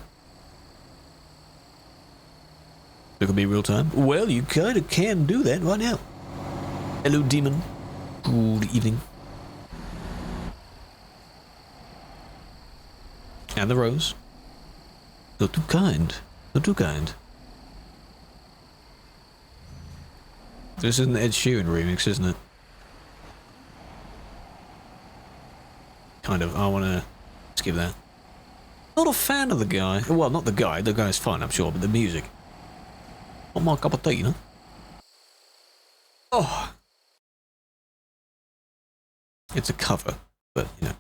Look at me real time. Well, you kind of can do that right now. Hello, demon. Good evening. And the rose. Not too kind. Not too kind. This is an Ed Sheeran remix, isn't it? Kind of. I want to skip that. Not a fan of the guy. Well, not the guy. The guy's fine, I'm sure, but the music. Not my cup of tea, you know? Oh. It's a cover, but, you know.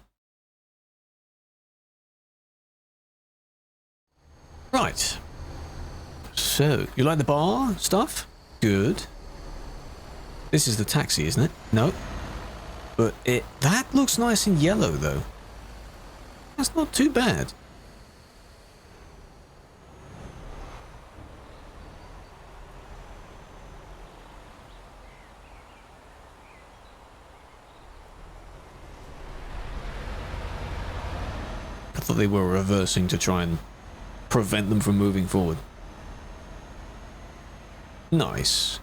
Right. So, you like the bar stuff? Good. This is the taxi, isn't it? No. But that looks nice in yellow, though. That's not too bad. I thought they were reversing to try and prevent them from moving forward. Nice.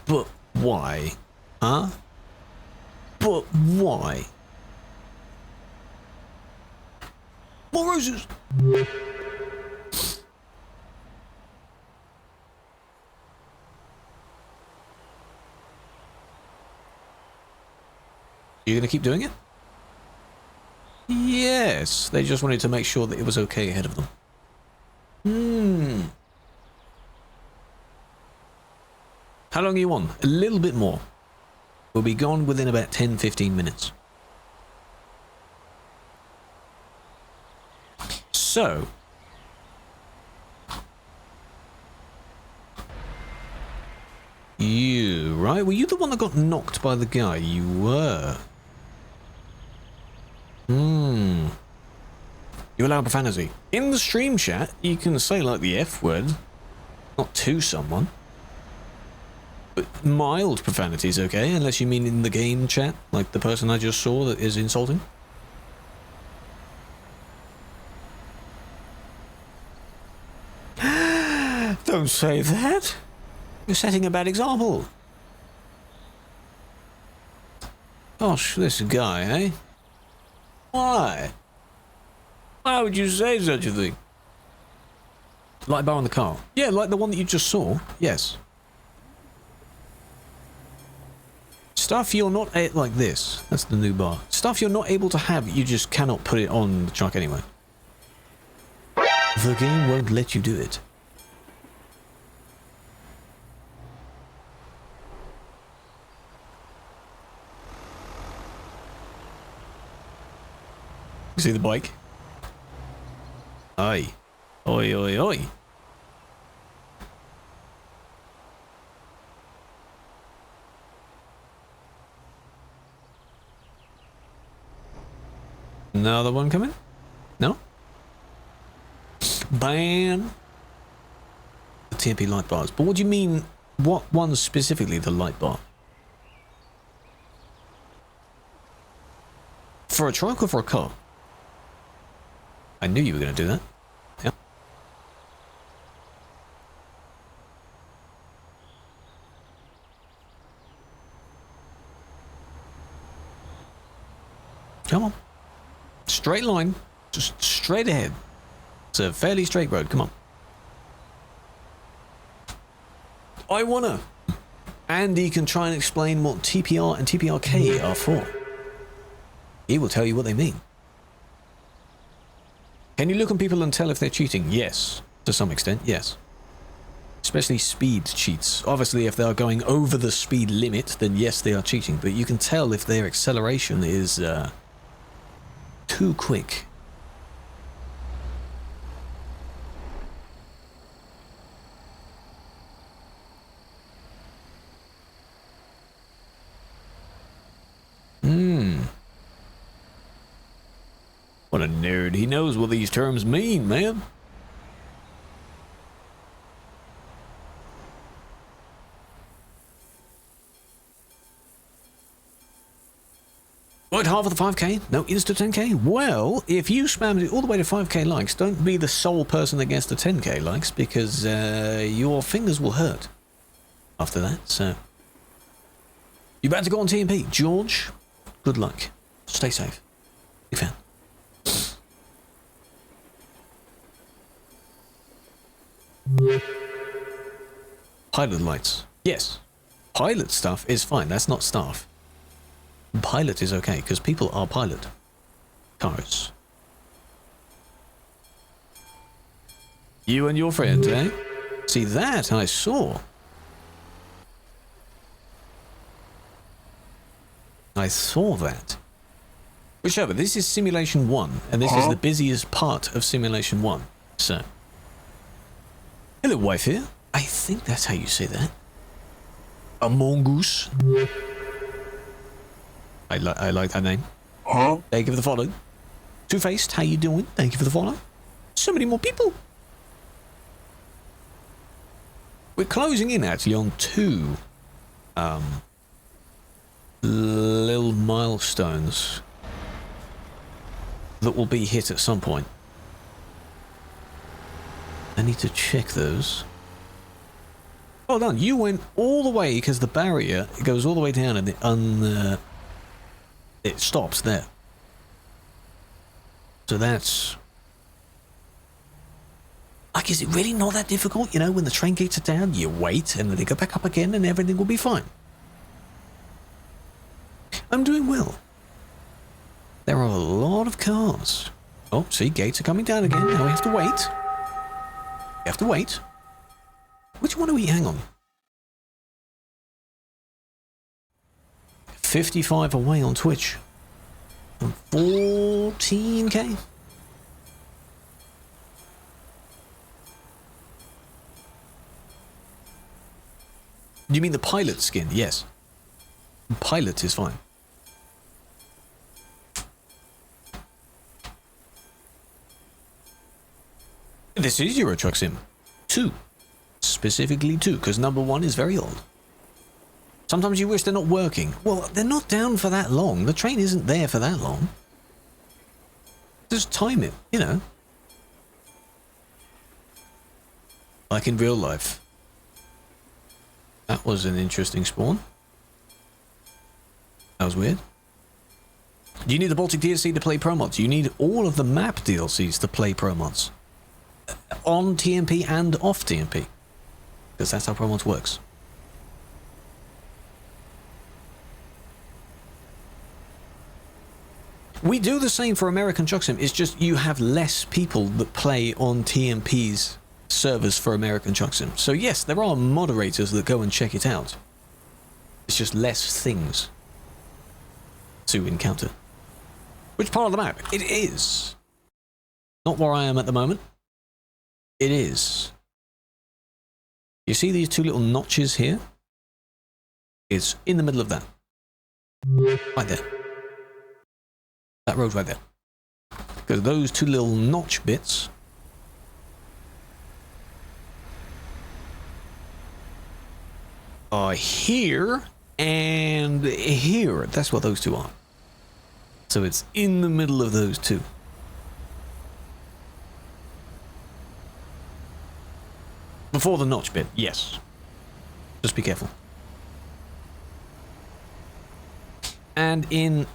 But why? Huh? But why? More roses! You gonna keep doing it? Yes, they just wanted to make sure that it was okay ahead of them. How long are you on? A little bit more. We'll be gone within about 10-15 minutes. So, you, right? Were you the one that got knocked by the guy? You were. You allow profanity. In the stream chat, you can say like the F word, not to someone. But mild profanity is okay, unless you mean in the game chat, like the person I just saw that is insulting. Don't say that. You're setting a bad example. Gosh, this guy, eh? Why? Why would you say such a thing? Light bar on the car. Yeah, like the one that you just saw. Yes. Stuff you're not like this. That's the new bar. Stuff you're not able to have, you just cannot put it on the truck anyway. The game won't let you do it. You see the bike? Aye. Oi, oi, oi. Another one coming? No? Ban. The TMP light bars. But what do you mean? What one specifically, the light bar? For a truck or for a car? I knew you were going to do that. Yeah. Come on. Straight line. Just straight ahead. It's a fairly straight road. Come on. I wanna. Andy can try and explain what TPR and TPRK are for. He will tell you what they mean. Can you look on people and tell if they're cheating? Yes. To some extent, yes. Especially speed cheats. Obviously, if they are going over the speed limit, then yes, they are cheating. But you can tell if their acceleration is too quick. What a nerd. He knows what these terms mean, man. Right, half of the 5k? No insta 10k? Well, if you spammed it all the way to 5k likes, don't be the sole person that gets the 10k likes, because your fingers will hurt after that, so. You about to go on TMP? George, good luck. Stay safe. Big fan. Pilot lights. Yes. Pilot stuff is fine. That's not staff. Pilot is okay, because people are pilot. Cars. You and your friend, eh? See, that I saw. I saw that. Whichever, this is Simulation 1, and this is the busiest part of Simulation 1. So. Hello, wife here. I think that's how you say that. A mongoose. I like that name. Huh? Thank you for the follow. Two-Faced, how you doing? Thank you for the follow. So many more people. We're closing in actually on 2 little milestones. that will be hit at some point. I need to check those. Hold on, you went all the way because the barrier goes all the way down and it stops there. So that's... Like, is it really not that difficult? You know, when the train gates are down, you wait and then they go back up again and everything will be fine. I'm doing well. There are a lot of cars. Oh, see, gates are coming down again. Now we have to wait. We have to wait. Which one do we hang on? 55 away on Twitch. On 14k. You mean the pilot skin? Yes. Pilot is fine. This is Euro Truck Sim 2. Specifically 2, because number 1 is very old. Sometimes you wish they're not working. Well, they're not down for that long. The train isn't there for that long. Just time it, you know. Like in real life. That was an interesting spawn. That was weird. Do you need the Baltic DLC to play Pro Mods? You need all of the map DLCs to play Pro Mods. On TMP and off TMP. Because that's how Pro Mods works. We do the same for American Truck Sim. It's just you have less people that play on TMP's servers for American Truck Sim. So yes, there are moderators that go and check it out. It's just less things to encounter. Which part of the map? It is. Not where I am at the moment. It is. You see these two little notches here? It's in the middle of that. Right there. That road right there. Because those two little notch bits are here and here. That's what those two are. So it's in the middle of those two. Before the notch bit, yes. Just be careful. And in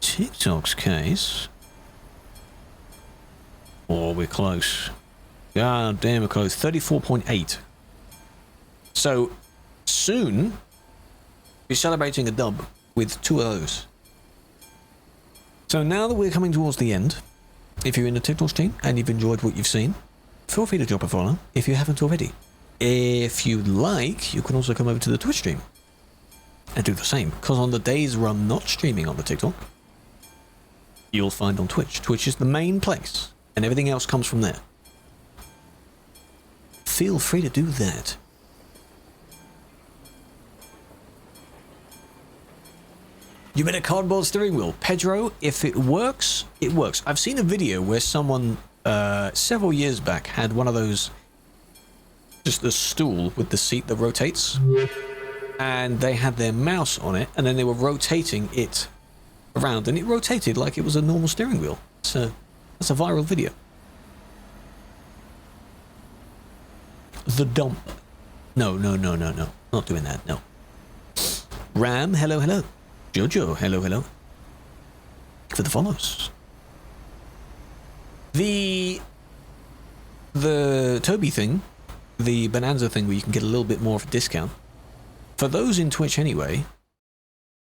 TikTok's case... Oh, we're close. God damn, we're close. 34.8. So, soon, we're celebrating a dub with 2 of those. So now that we're coming towards the end, if you're in the TikTok stream and you've enjoyed what you've seen, feel free to drop a follow if you haven't already. If you'd like, you can also come over to the Twitch stream and do the same, because on the days where I'm not streaming on the TikTok, you'll find on Twitch. Twitch is the main place, and everything else comes from there. Feel free to do that. You made a cardboard steering wheel. Pedro, if it works, it works. I've seen a video where someone several years back had one of those, just a stool with the seat that rotates, and they had their mouse on it, and then they were rotating it around, and it rotated like it was a normal steering wheel. So that's a viral video. The dump. No. Not doing that, no. Ram, hello. Jojo, hello. For the follows. The Toby thing, the Bonanza thing where you can get a little bit more of a discount. For those in Twitch anyway,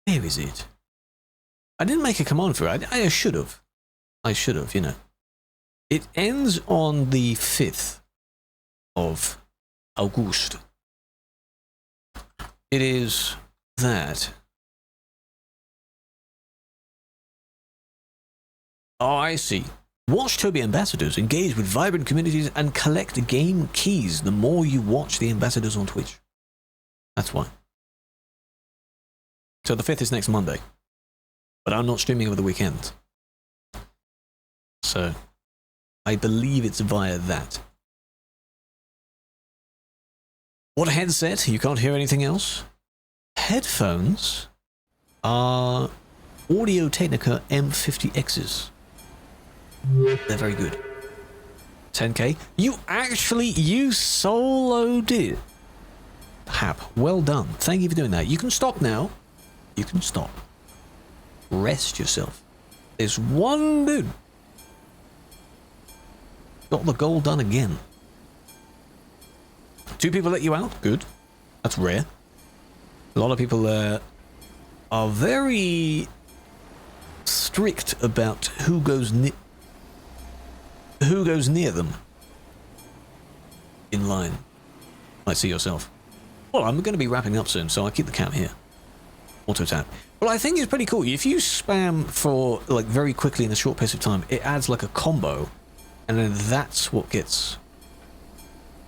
where is it? I didn't make a command for it. I should have. You know. It ends on the 5th of August. It is that. Oh, I see. Watch Toby ambassadors, engage with vibrant communities, and collect game keys the more you watch the ambassadors on Twitch. That's why. So the 5th is next Monday. But I'm not streaming over the weekend. So, I believe it's via that. What headset? You can't hear anything else? Headphones are Audio-Technica M50Xs. They're very good. 10k. You soloed it. Hap, well done. Thank you for doing that. You can stop now. You can stop. Rest yourself. There's one dude. Got the goal done again. 2 people let you out. Good. That's rare. A lot of people are very strict about who goes near them in line. I see yourself. Well, I'm going to be wrapping up soon, so I'll keep the count here. Auto tap. Well, I think it's pretty cool. If you spam for like very quickly in a short pace of time, it adds like a combo, and then that's what gets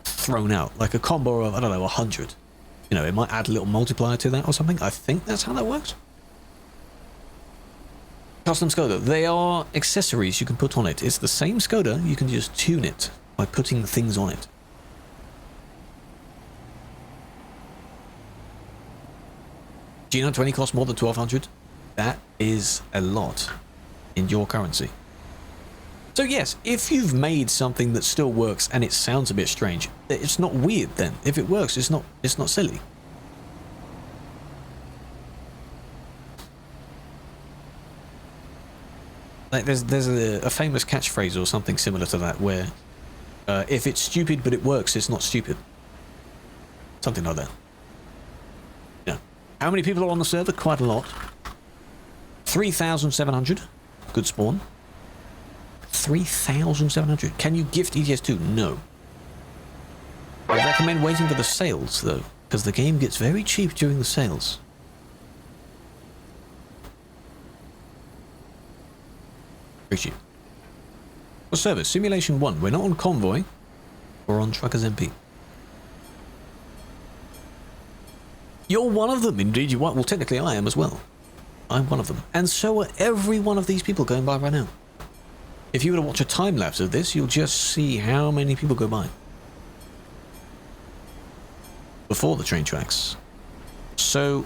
thrown out. Like a combo of, I don't know, 100. You know, it might add a little multiplier to that or something. I think that's how that works. Custom Skoda. They are accessories you can put on it. It's the same Skoda. You can just tune it by putting things on it. Do you know 20 costs more than 1200? That is a lot in your currency. So yes, if you've made something that still works and it sounds a bit strange, it's not weird then. If it works, it's not silly. Like there's a famous catchphrase or something similar to that where if it's stupid but it works, it's not stupid. Something like that. Yeah. How many people are on the server? Quite a lot. 3,700. Good spawn. 3,700. Can you gift ETS2? No. I recommend waiting for the sales though, because the game gets very cheap during the sales. Very cheap. What service? Simulation 1. We're not on Convoy. We're on Truckers MP. You're one of them, indeed you are. Well, technically I am as well. I'm one of them. And so are every one of these people going by right now. If you were to watch a time lapse of this, you'll just see how many people go by. Before the train tracks. So,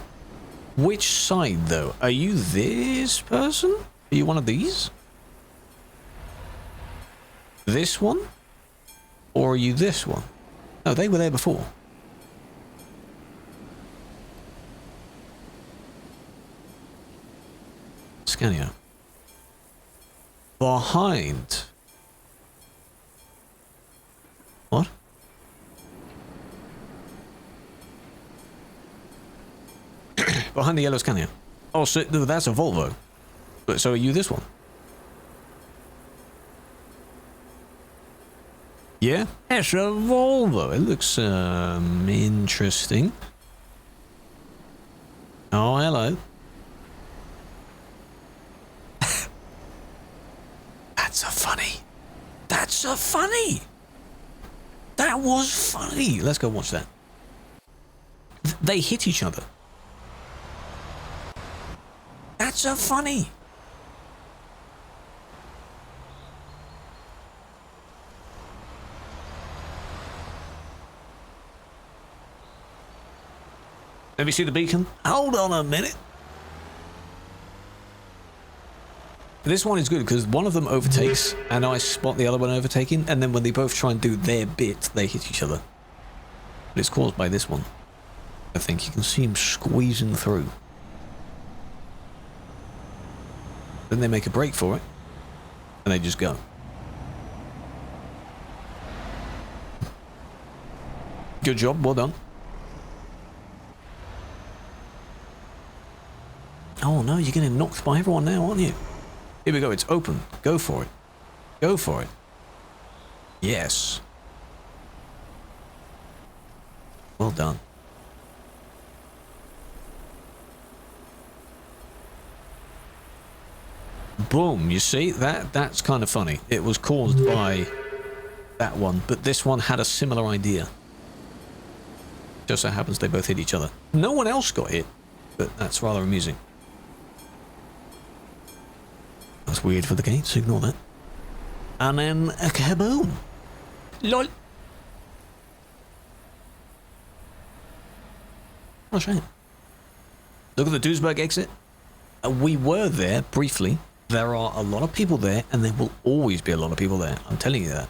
which side though? Are you this person? Are you one of these? This one? Or are you this one? No, they were there before. Scania. Behind. What? Behind the yellow Scania. Oh, so that's a Volvo. But so are you this one? Yeah? That's a Volvo. It looks interesting. Oh, hello. That's a funny. That's a funny. That was funny. Let's go watch that. They hit each other. That's a funny. Let me see the beacon. Hold on a minute. This one is good because one of them overtakes and I spot the other one overtaking, and then when they both try and do their bit, they hit each other. But it's caused by this one. I think you can see him squeezing through. Then they make a break for it, and they just go. Good job, well done. Oh no, you're getting knocked by everyone now, aren't you? Here we go, it's open. Go for it. Go for it. Yes. Well done. Boom, you see? That's kind of funny. It was caused by that one, but this one had a similar idea. Just so happens they both hit each other. No one else got hit, but that's rather amusing. That's weird for the game, so ignore that. And then a kaboom. LOL. What a shame. Look at the Duisburg exit. We were there briefly. There are a lot of people there, and there will always be a lot of people there. I'm telling you that.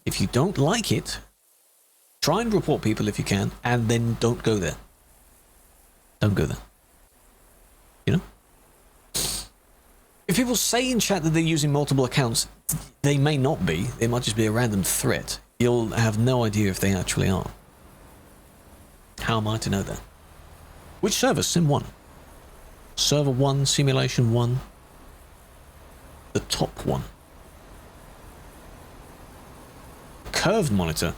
If you don't like it, try and report people if you can, and then don't go there. Don't go there. You know? If people say in chat that they're using multiple accounts, they may not be. It might just be a random threat. You'll have no idea if they actually are. How am I to know that? Which server? Sim 1. Server 1, Simulation 1. The top one. Curved monitor.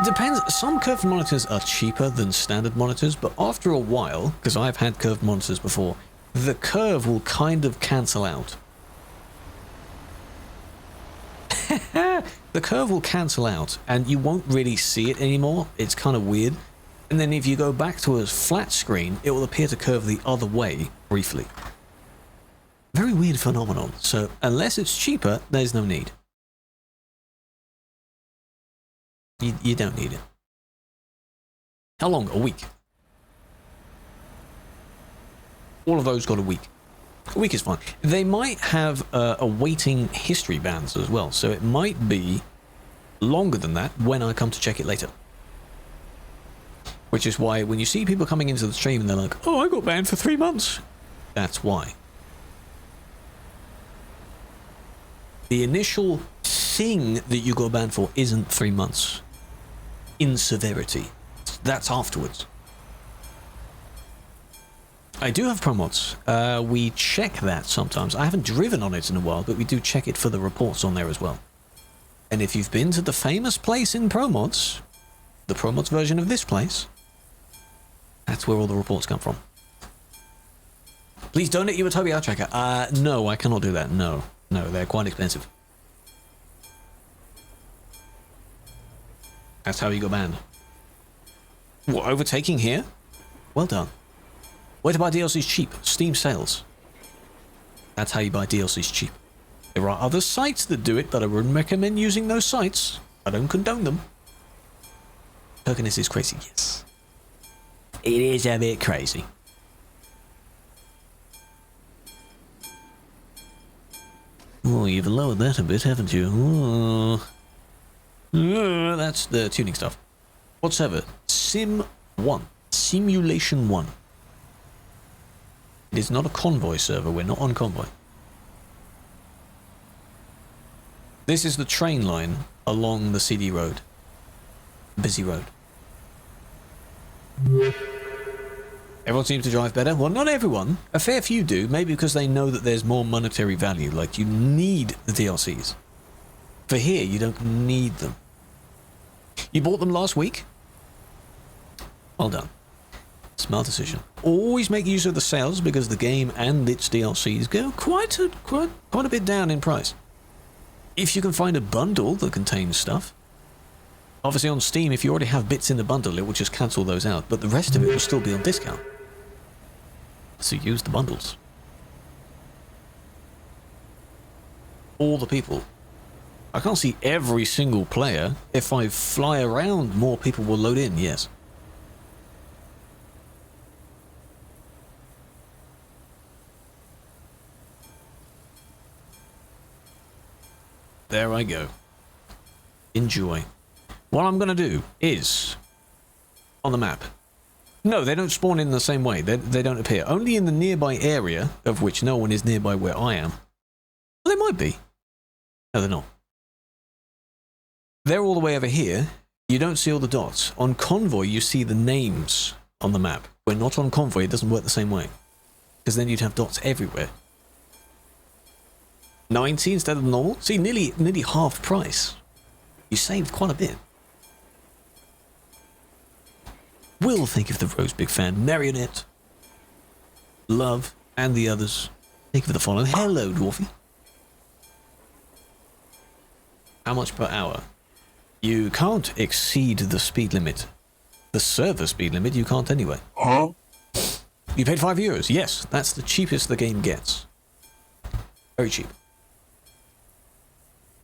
Depends. Some curved monitors are cheaper than standard monitors, but after a while, because I've had curved monitors before, the curve will kind of cancel out. The curve will cancel out, and you won't really see it anymore. It's kind of weird. And then if you go back to a flat screen, it will appear to curve the other way briefly. Very weird phenomenon. So unless it's cheaper, there's no need. You don't need it. How long? A week. All of those got a week. A week is fine. They might have awaiting history bans as well, so it might be longer than that when I come to check it later. Which is why when you see people coming into the stream and they're like, oh, I got banned for 3 months. That's why. The initial thing that you got banned for isn't 3 months. In severity. That's afterwards. I do have pro mods. We check that sometimes. I haven't driven on it in a while, but we do check it for the reports on there as well. And if you've been to the famous place in pro mods, the pro mods version of this place, that's where all the reports come from. Please donate you a Toby Eye Tracker. No, I cannot do that. No, they're quite expensive. That's how you got banned. What, overtaking here? Well done. Where to buy DLCs cheap? Steam sales. That's how you buy DLCs cheap. There are other sites that do it, but I wouldn't recommend using those sites. I don't condone them. Perkiness is crazy, yes. It is a bit crazy. Oh, you've lowered that a bit, haven't you? Oh. That's the tuning stuff. What server? Sim 1. Simulation 1. It is not a convoy server. We're not on convoy. This is the train line along the CD road. Busy road. Everyone seems to drive better. Well, not everyone. A fair few do. Maybe because they know that there's more monetary value. Like, you need the DLCs. For here, you don't need them. You bought them last week? Well done. Smart decision. Always make use of the sales because the game and its DLCs go quite a bit down in price. If you can find a bundle that contains stuff. Obviously on Steam, if you already have bits in the bundle, it will just cancel those out, but the rest of it will still be on discount. So use the bundles. All the people. I can't see every single player. If I fly around, more people will load in, yes. There I go. Enjoy. What I'm going to do is, on the map. No, they don't spawn in the same way. They don't appear. Only in the nearby area, of which no one is nearby where I am. Well, they might be. No, they're not. They're all the way over here. You don't see all the dots. On Convoy, you see the names on the map. When not on Convoy, it doesn't work the same way. Because then you'd have dots everywhere. 90 instead of normal? See, nearly half price. You saved quite a bit. Will, thank you for the rose, big fan. Marionette. Love, and the others. Thank you for the follow. Hello, Dwarfy. How much per hour? You can't exceed the speed limit. The server speed limit, you can't anyway. Huh? You paid €5. Yes, that's the cheapest the game gets. Very cheap.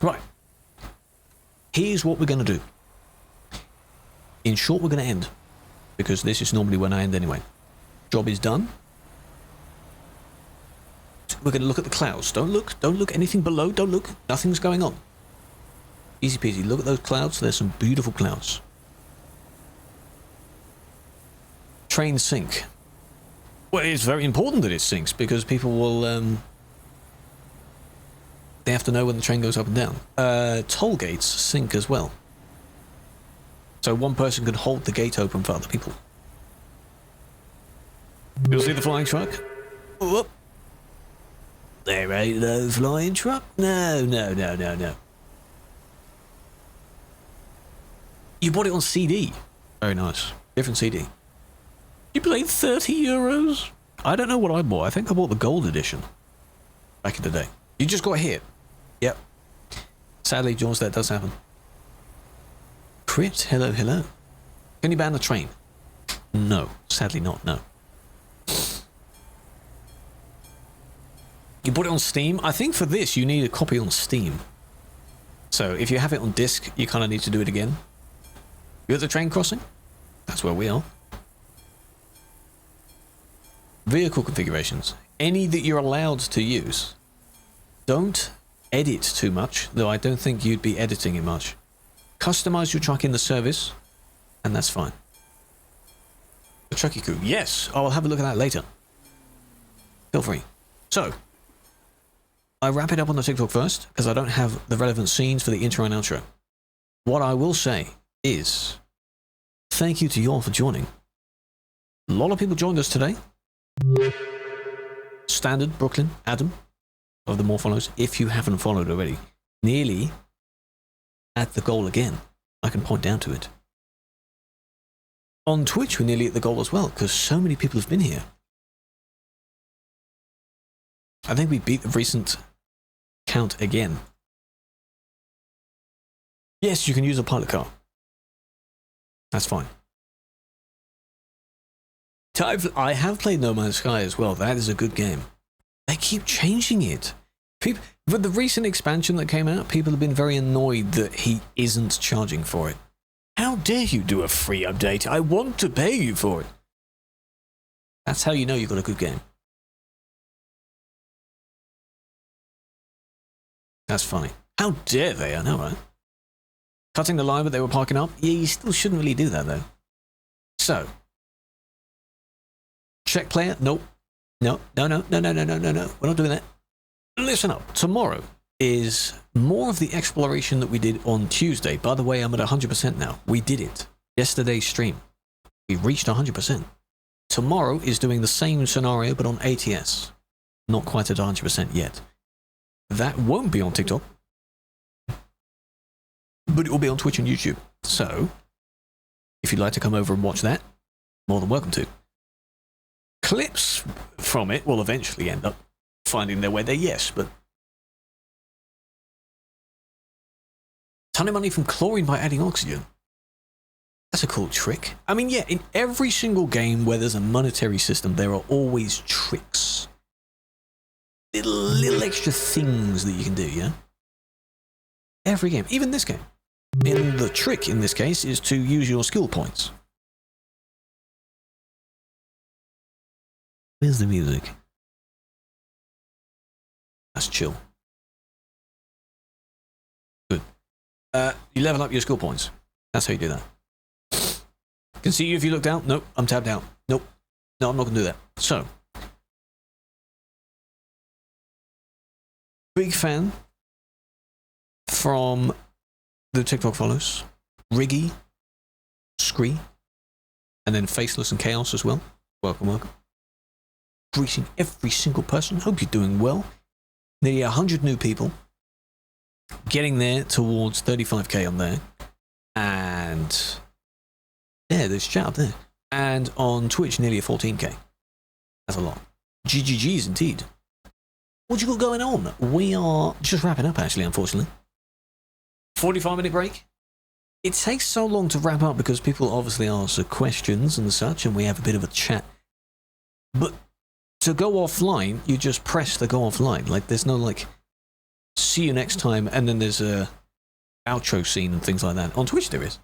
Right. Here's what we're going to do. In short, we're going to end. Because this is normally when I end anyway. Job is done. we're going to look at the clouds. Don't look anything below. Don't look. Nothing's going on. Easy peasy. Look at those clouds. There's some beautiful clouds. Train sink. Well, it's very important that it sinks because people will, they have to know when the train goes up and down. Toll gates sink as well. So one person can hold the gate open for other people. You'll see the flying truck? Whoop. There ain't no flying truck. No. You bought it on CD. Very nice. Different CD. You paid 30 euros? I don't know what I bought. I think I bought the gold edition. Back in the day. You just got hit. Yep. Sadly, Jaws, that does happen. Crypt, hello. Can you ban the train? No. Sadly not, no. You bought it on Steam? I think for this you need a copy on Steam. So if you have it on disc, you kind of need to do it again. You're at the train crossing? That's where we are. Vehicle configurations. Any that you're allowed to use. Don't edit too much, though I don't think you'd be editing it much. Customize your truck in the service, and that's fine. The Trucky Crew. Yes, I'll have a look at that later. Feel free. So, I wrap it up on the TikTok first, because I don't have the relevant scenes for the intro and outro. What I will say is, thank you to you all for joining. A lot of people joined us today. Standard, Brooklyn, Adam, of the more follows, if you haven't followed already. Nearly at the goal again. I can point down to it. On Twitch, we're nearly at the goal as well, because so many people have been here. I think we beat the recent count again. Yes, you can use a pilot car. That's fine. I have played No Man's Sky as well. That is a good game. They keep changing it. People, with the recent expansion that came out, people have been very annoyed that he isn't charging for it. How dare you do a free update? I want to pay you for it. That's how you know you've got a good game. That's funny. How dare they? I know, right? Cutting the line that they were parking up? Yeah, you still shouldn't really do that, though. So. Check player? Nope. No. We're not doing that. Listen up. Tomorrow is more of the exploration that we did on Tuesday. By the way, I'm at 100% now. We did it. Yesterday's stream. We reached 100%. Tomorrow is doing the same scenario, but on ATS. Not quite at 100% yet. That won't be on TikTok. But it will be on Twitch and YouTube. So, if you'd like to come over and watch that, more than welcome to. Clips from it will eventually end up finding their way there, yes, but... Ton of money from chlorine by adding oxygen. That's a cool trick. I mean, yeah, in every single game where there's a monetary system, there are always tricks. Little extra things that you can do, yeah? Every game, even this game. And the trick in this case is to use your skill points. Where's the music? That's chill. Good. You level up your skill points. That's how you do that. Can see you if you look down. Nope, I'm tabbed out. Nope. No, I'm not going to do that. So. Big fan from the TikTok follows. Riggy, Scree, and then Faceless and Chaos as well. Welcome. Greeting every single person. Hope you're doing well. Nearly 100 new people. Getting there towards 35k on there. And yeah, there's chat up there. And on Twitch, nearly a 14k. That's a lot. GGG's indeed. What you got going on? We are just wrapping up, actually, unfortunately. 45-minute break. It takes so long to wrap up because people obviously ask questions and such, and we have a bit of a chat. But to go offline, you just press the go offline. Like, there's no, like, see you next time, and then there's a outro scene and things like that. On Twitch, there is.